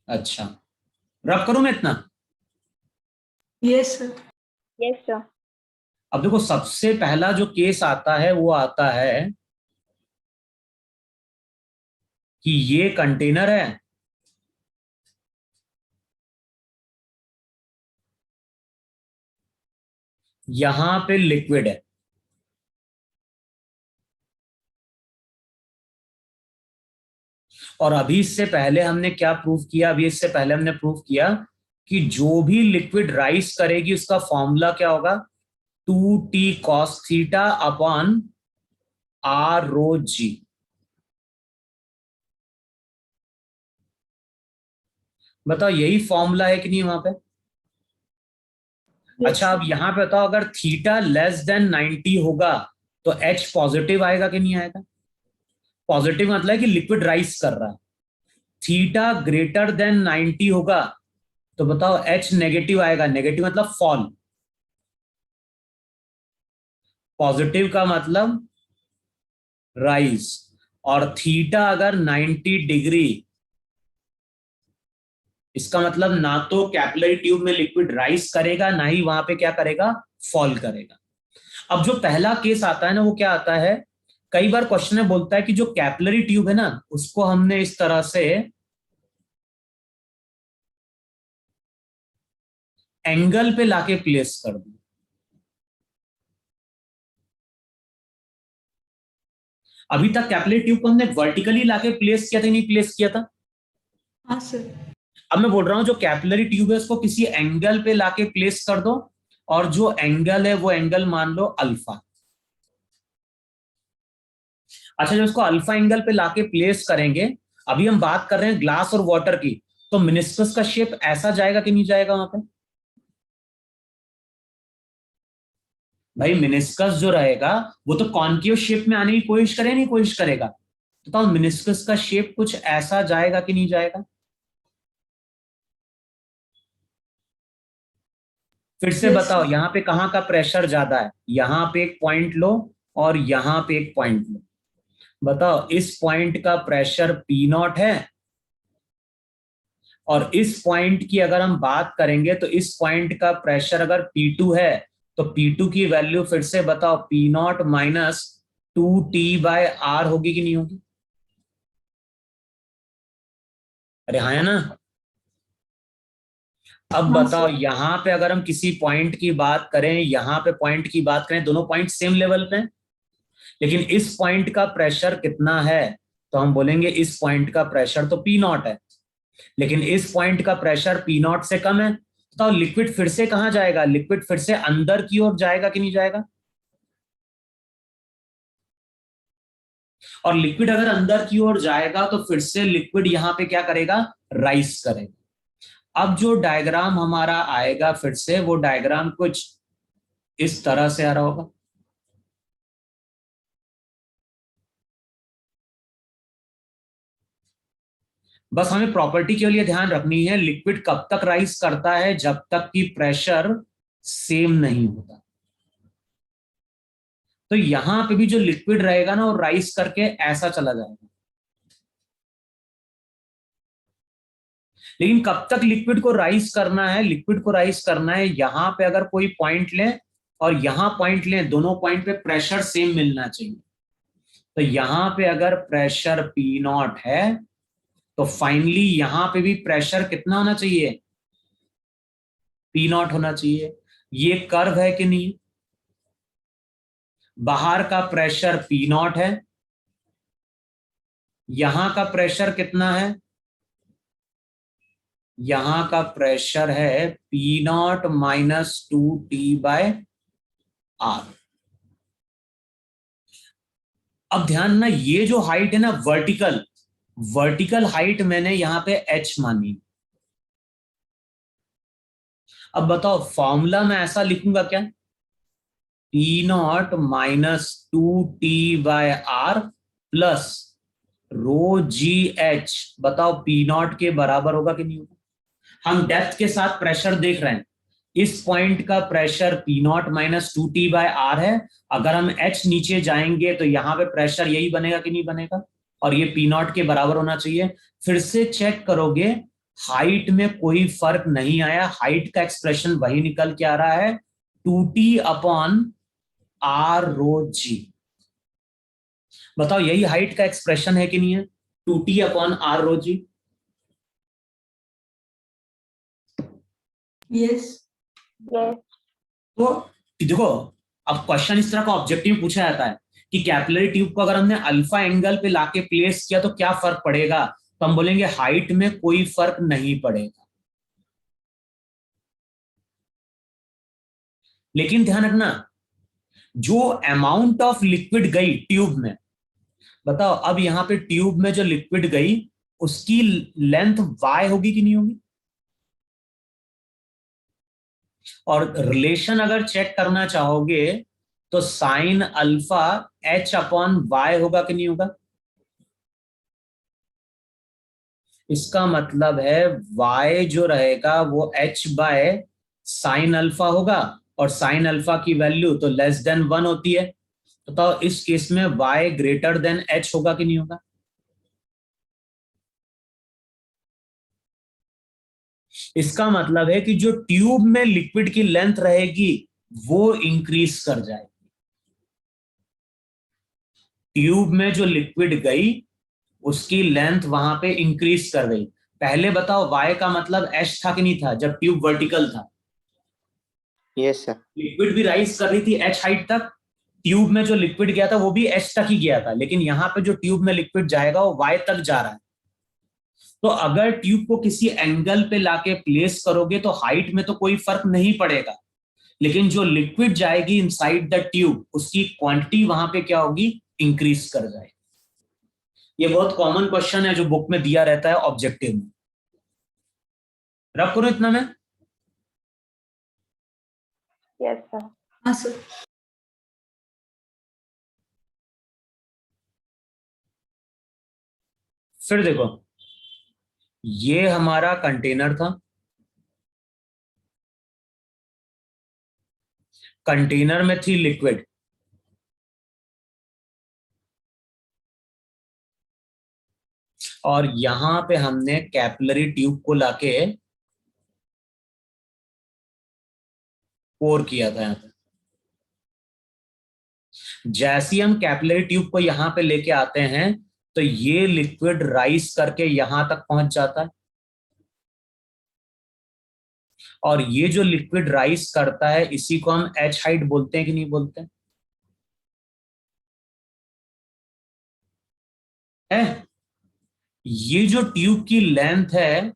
अच्छा, रब करूं मैं इतना? Yes sir. Yes sir. अब देखो, सबसे पहला जो केस आता है वो आता है कि ये कंटेनर है, यहां पे लिक्विड है, और अभी इससे पहले हमने क्या प्रूव किया? अभी इससे पहले हमने प्रूव किया कि जो भी लिक्विड राइज करेगी उसका फॉर्मूला क्या होगा, 2t cos theta upon r rho g। बताओ यही फॉर्मूला है कि नहीं वहां पे? अच्छा अब यहां पे बताओ, अगर थीटा लेस देन 90 होगा तो H पॉजिटिव आएगा कि नहीं आएगा? पॉजिटिव मतलब है कि लिक्विड राइज कर रहा है। थीटा ग्रेटर देन 90 होगा तो बताओ H नेगेटिव आएगा। नेगेटिव मतलब फॉल, पॉजिटिव का मतलब राइज। और थीटा अगर 90 डिग्री, इसका मतलब ना तो कैपिलरी ट्यूब में लिक्विड राइज करेगा, ना ही वहां पे क्या करेगा, फॉल करेगा। अब जो पहला केस आता है ना, वो क्या आता है, कई बार क्वेश्चन में बोलता है कि जो कैपिलरी ट्यूब है ना, उसको हमने इस तरह से एंगल पे लाके प्लेस कर दिया। अभी तक कैपिलरी ट्यूब को हमने वर्टिकली लाके प्लेस किया था, नहीं प्लेस किया था? हाँ सर। अब मैं बोल रहा हूं जो कैपिलरी ट्यूब है उसको किसी एंगल पे लाके प्लेस कर दो, और जो एंगल है वो एंगल मान लो अल्फा। अच्छा जब उसको अल्फा एंगल पे लाके प्लेस करेंगे, अभी हम बात कर रहे हैं ग्लास और वाटर की, तो मिनिस्कस का शेप ऐसा जाएगा कि नहीं जाएगा वहां पे? भाई मिनिस्कस जो रहेगा वो तो कॉन्केव शेप में आने की कोशिश करे, नहीं कोशिश करेगा? तो मिनिस्कस का शेप कुछ ऐसा जाएगा कि नहीं जाएगा? फिर से Yes, बताओ sir. यहां पे कहां का प्रेशर ज्यादा है? यहां पे एक पॉइंट लो और यहां पे एक पॉइंट लो। बताओ इस पॉइंट का प्रेशर पी नॉट है, और इस पॉइंट की अगर हम बात करेंगे तो इस पॉइंट का प्रेशर अगर P2 है, तो P2 की वैल्यू फिर से बताओ पी नॉट माइनस 2T/R होगी कि नहीं होगी? अरे हाँ है ना? अब हाँ बताओ सर। यहां पे अगर हम किसी पॉइंट की बात करें, यहां पे पॉइंट की बात करें, दोनों पॉइंट सेम लेवल पे हैं, लेकिन इस पॉइंट का प्रेशर कितना है, तो हम बोलेंगे इस पॉइंट का प्रेशर तो पी नॉट है, लेकिन इस पॉइंट का प्रेशर पी नॉट से कम है। तो लिक्विड फिर से कहां जाएगा? लिक्विड फिर से अंदर की ओर जाएगा कि नहीं जाएगा? और लिक्विड अगर अंदर की ओर जाएगा तो फिर से लिक्विड यहां पे क्या करेगा, राइज करेगा। अब जो डायग्राम हमारा आएगा फिर से, वो डायग्राम कुछ इस तरह से आ रहा होगा। बस हमें प्रॉपर्टी के लिए ध्यान रखनी है, लिक्विड कब तक राइज करता है, जब तक कि प्रेशर सेम नहीं होता। तो यहां पे भी जो लिक्विड रहेगा ना, वो राइज करके ऐसा चला जाएगा। लेकिन कब तक लिक्विड को राइज करना है? लिक्विड को राइज करना है यहां पे अगर कोई पॉइंट लें और यहां पॉइंट लें, दोनों पॉइंट पे प्रेशर सेम मिलना चाहिए। तो यहां पे अगर प्रेशर पी नॉट है, तो फाइनली यहां पे भी प्रेशर कितना होना चाहिए, पी नॉट होना चाहिए। ये कर्व है कि नहीं? बाहर का प्रेशर पी नॉट है, यहां का प्रेशर कितना है, यहां का प्रेशर है पी नॉट माइनस 2T/R। अब ध्यान ना, ये जो हाइट है ना वर्टिकल, वर्टिकल हाइट मैंने यहां पे H मानी। अब बताओ फॉर्मूला मैं ऐसा लिखूंगा क्या, P not minus 2T/R plus row ji H. बताओ पी नॉट के बराबर होगा कि नहीं होगा? हम डेप्थ के साथ प्रेशर देख रहे हैं, इस पॉइंट का pressure P not minus 2T/R है। अगर हम H नीचे जाएंगे तो यहां पे प्रेशर यही बनेगा कि नहीं बनेगा, और ये पी नॉट के बराबर होना चाहिए। फिर से चेक करोगे, हाइट में कोई फर्क नहीं आया, हाइट का एक्सप्रेशन वही निकल के आ रहा है, 2T/R रो जी। बताओ यही हाइट का एक्सप्रेशन है कि नहीं है, 2T/R रो जी? यस। Yes. तो देखो, अब क्वेश्चन इस तरह का ऑब्जेक्टिव पूछा जाता है कि कैपिलरी ट्यूब को अगर हमने अल्फा एंगल पे लाके प्लेस किया तो क्या फर्क पड़ेगा, तो हम बोलेंगे हाइट में कोई फर्क नहीं पड़ेगा। लेकिन ध्यान रखना, जो अमाउंट ऑफ लिक्विड गई ट्यूब में, बताओ अब यहां पे ट्यूब में जो लिक्विड गई उसकी लेंथ y होगी कि नहीं होगी? और रिलेशन अगर चेक करना चाहोगे तो sine alpha h upon y होगा कि नहीं होगा? इसका मतलब है y जो रहेगा वो h बाय साइन अल्फा होगा, और साइन अल्फा की वैल्यू तो लेस देन 1 होती है। तो इस केस में y ग्रेटर देन h होगा कि नहीं होगा? इसका मतलब है कि जो ट्यूब में लिक्विड की लेंथ रहेगी वो इंक्रीज कर जाएगी। ट्यूब में जो लिक्विड गई उसकी लेंथ वहां पे इंक्रीज कर गई। पहले बताओ y का मतलब h था कि नहीं था जब ट्यूब वर्टिकल था? Yes, sir. लिक्विड भी राइज कर रही थी h हाइट तक, ट्यूब में जो लिक्विड गया था वो भी h तक ही गया था, लेकिन यहां पे जो ट्यूब में लिक्विड जाएगा वो y तक जा रहा है। तो अगर ट्यूब को किसी एंगल पे लाके प्लेस करोगे तो हाइट में तो कोई फर्क नहीं पड़ेगा, लेकिन जो लिक्विड जाएगी इनसाइड द ट्यूब उसकी क्वांटिटी वहां पे क्या होगी? इंक्रीज कर जाएगी। ये बहुत कॉमन क्वेश्चन है जो बुक में दिया रहता है ऑब्जेक्टिव में। रब करो इतना में। Yes, sir. हाँ सर। फिर देखो, ये हमारा कंटेनर था, कंटेनर में थी लिक्विड, और यहां पे हमने कैपिलरी ट्यूब को लाके पोर किया था। यहां पे जैसे हम कैपिलरी ट्यूब को यहां पे लेके आते हैं तो ये लिक्विड राइज करके यहां तक पहुंच जाता है, और ये जो लिक्विड राइज करता है इसी को हम एच हाइट बोलते हैं कि नहीं बोलते हैं? है? ये जो ट्यूब की लेंथ है,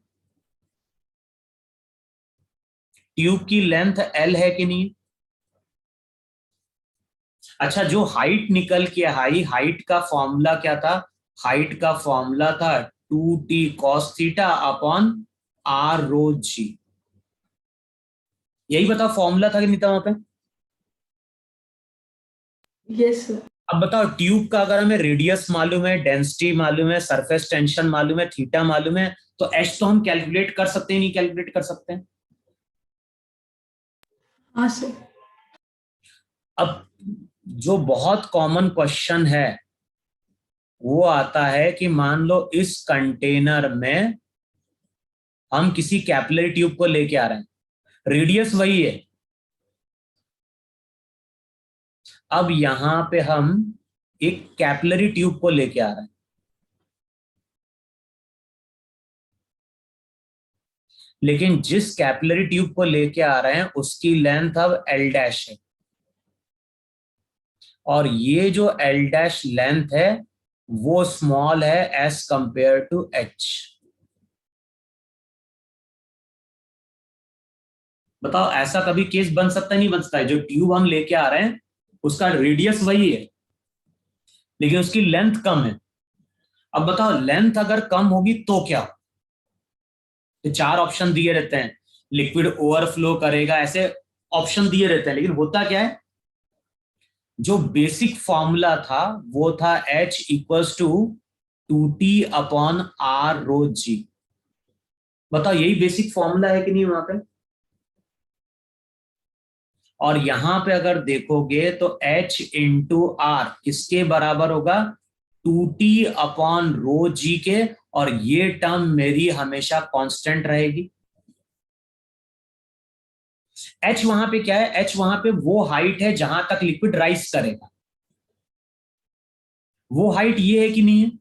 ट्यूब की लेंथ एल है कि नहीं? अच्छा, जो हाइट निकल के आई, हाइट का फॉर्मूला क्या था? हाइट का फॉर्मूला था 2t cos theta upon r rho जी। यही बताओ फॉर्मूला था कि नहीं था वहां पे? Yes sir. अब बताओ, ट्यूब का अगर हमें रेडियस मालूम है, डेंसिटी मालूम है, सरफेस टेंशन मालूम है, थीटा मालूम है, तो एच तो हम कैलकुलेट कर सकते हैं नहीं कैलकुलेट कर सकते हैं? हाँ सर। अब जो बहुत कॉमन क्वेश्चन है वो आता है कि मान लो इस कंटेनर में हम किसी कैपिलरी ट्यूब को लेके आ रहे हैं, रेडियस वही है, अब यहां पे हम एक कैपिलरी ट्यूब को लेके आ रहे हैं, लेकिन जिस कैपिलरी ट्यूब को लेके आ रहे हैं उसकी लेंथ अब एल डैश है, और ये जो एल डैश लेंथ है वो स्मॉल है एज कंपेयर टू एच। बताओ ऐसा कभी केस बन सकता है नहीं बन सकता है? जो ट्यूब हम लेके आ रहे हैं उसका रेडियस वही है लेकिन उसकी लेंथ कम है। अब बताओ लेंथ अगर कम होगी तो क्या? तो 4 ऑप्शन दिए रहते हैं, लिक्विड ओवरफ्लो करेगा, ऐसे ऑप्शन दिए रहते हैं, लेकिन होता क्या है, जो बेसिक फॉर्मूला था वो था H equals to 2t upon r rho g. बताओ यही बेसिक फॉर्मूला है कि नहीं वहां पे? और यहां पे अगर देखोगे तो H इंटू आर किसके बराबर होगा? 2t अपॉन रो जी के, और ये टर्म मेरी हमेशा कांस्टेंट रहेगी। H वहां पे क्या है? H वहां पे वो हाइट है जहां तक लिक्विड राइज करेगा, वो हाइट ये है कि नहीं है?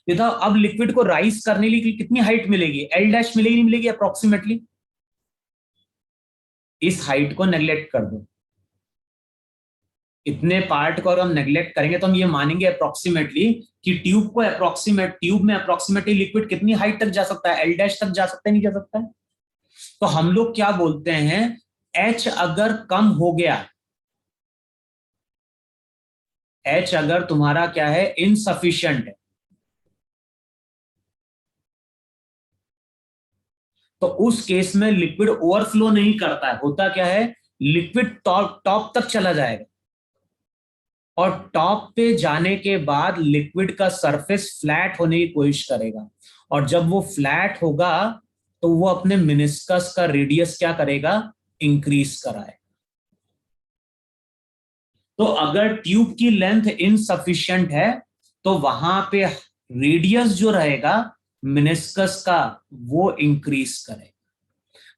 ये था, अब लिक्विड को राइज करने के लिए कितनी हाइट मिलेगी? एल डैश मिलेगी नहीं मिलेगी अप्रोक्सीमेटली? इस हाइट को नेग्लेक्ट कर दो, इतने पार्ट को अगर हम नेग्लेक्ट करेंगे तो हम ये मानेंगे अप्रोक्सीमेटली कि ट्यूब में अप्रोक्सीमेटली लिक्विड कितनी हाइट तक जा सकता है? एल डैश तक जा सकता है नहीं जा सकता है? तो हम लोग क्या बोलते हैं, H अगर कम हो गया, H अगर तुम्हारा क्या है, इनसफिशिएंट है, तो उस केस में लिक्विड ओवरफ्लो नहीं करता है। होता क्या है, लिक्विड टॉप तक चला जाएगा और टॉप पे जाने के बाद लिक्विड का सरफेस फ्लैट होने की कोशिश करेगा, और जब वो फ्लैट होगा तो वो अपने मिनिस्कस का रेडियस क्या करेगा, इंक्रीज कराएगा। तो अगर ट्यूब की लेंथ इनसफिशिएंट है तो वहां पे रेडियस जो रहेगा मिनिस्कस का वो इंक्रीज करेगा।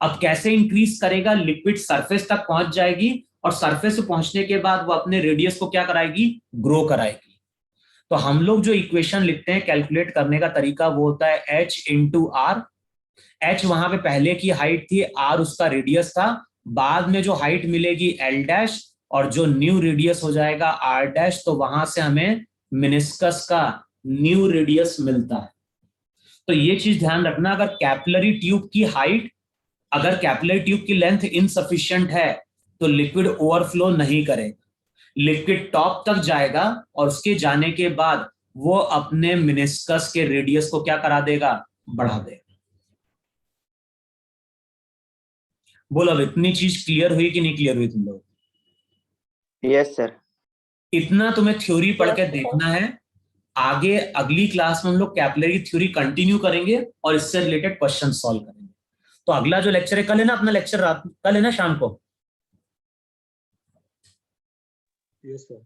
अब कैसे इंक्रीज करेगा, लिक्विड सरफेस तक पहुंच जाएगी और सरफेस पे पहुंचने के बाद वो अपने रेडियस को क्या कराएगी, ग्रो कराएगी। तो हम लोग जो इक्वेशन लिखते हैं कैलकुलेट करने का तरीका वो होता है h इंटू आर। h वहां पे पहले की हाइट थी, r उसका रेडियस था, बाद में जो हाइट मिलेगी l डैश, और जो न्यू रेडियस हो जाएगा r डैश, तो वहां से हमें मिनिस्कस का न्यू रेडियस मिलता है। तो ये चीज ध्यान रखना, अगर कैपिलरी ट्यूब की हाइट, अगर कैपिलरी ट्यूब की लेंथ इनसफिशिएंट है तो लिक्विड ओवरफ्लो नहीं करेगा, लिक्विड टॉप तक जाएगा और उसके जाने के बाद वो अपने मिनिस्कस के रेडियस को क्या करा देगा, बढ़ा देगा। बोलो अब इतनी चीज क्लियर हुई कि नहीं क्लियर हुई तुम लोग? Yes sir. इतना तुम्हें थ्योरी पढ़ के Yes, sir. देखना है। आगे अगली क्लास में हम लोग कैपिलरी थ्योरी कंटिन्यू करेंगे और इससे रिलेटेड क्वेश्चन सॉल्व करेंगे। तो अगला जो लेक्चर है, कल है ना अपना लेक्चर, रात कल है ना शाम को? Yes sir.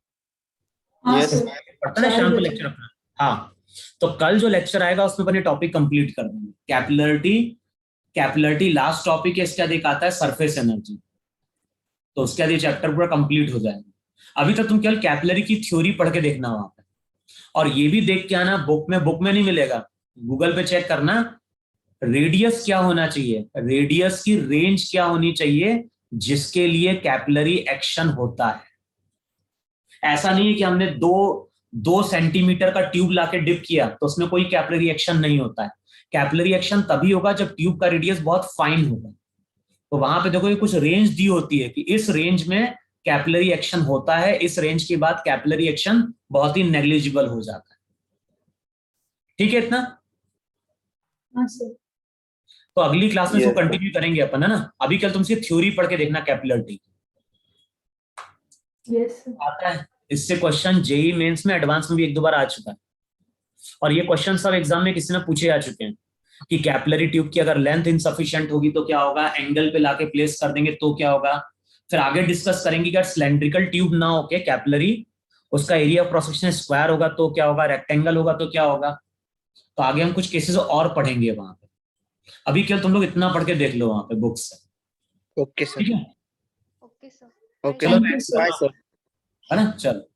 हाँ Yes. सर। पढ़ता है शाम को लेक्चर अपना? हाँ, तो कल जो लेक्चर आएगा उसमें अपने टॉपिक कंप्लीट कर देंगे। कैपिलरिटी लास्ट टॉपिक है, इसके बाद एक आता है सरफेस एनर्जी, तो उसके बाद ये चैप्टर पूरा कंप्लीट हो जाएगा। अभी तक तुम केवल कैपिलरी की थ्योरी पढ़ के देखना वहां पे, और ये भी देख के आना, बुक में नहीं मिलेगा, गूगल पे चेक करना रेडियस क्या होना चाहिए, रेडियस की रेंज क्या होनी चाहिए जिसके लिए कैपिलरी एक्शन होता है। ऐसा नहीं है कि हमने 2 सेंटीमीटर का ट्यूब लाके डिप किया तो उसमें कोई कैपिलरी एक्शन नहीं होता है। कैपिलरी एक्शन तभी होगा जब ट्यूब का रेडियस बहुत फाइन होगा। तो वहां पे देखो ये कुछ रेंज दी होती है कि इस रेंज में कैपिलरी एक्शन होता है, इस रेंज के बाद कैपिलरी एक्शन बहुत ही नेग्लिजिबल हो जाता है। ठीक है इतना? हाँ सर। तो अगली क्लास में इसको Yes, sir. कंटिन्यू करेंगे अपन, है ना? अभी कल तुमसे थ्योरी पढ़ के देखना कैपिलरिटी यस सर। आता है। इससे क्वेश्चन जेई मेंस में एडवांस में भी 1-2 बार आ चुका है, और ये क्वेश्चन सब एग्जाम में किसी ने पूछे आ चुके हैं कि कैपिलरी ट्यूब की अगर लेंथ इनसफिशिएंट होगी तो क्या होगा, एंगल पे लाके प्लेस कर देंगे तो क्या होगा। फिर आगे डिस्कस करेंगे कि सिलेंड्रिकल ट्यूब ना होके कैपिलरी, उसका area of cross section square होगा तो क्या होगा, रेक्टेंगल होगा तो क्या होगा। तो आगे हम कुछ केसेस और पढ़ेंगे वहां पे। अभी केवल तुम लोग इतना पढ़ के देख लो वहां पे बुक से। Okay sir. ठीक है, Okay, sir. ओके चलो Thank you, बैठ sir. Bye sir. है ना, चलो।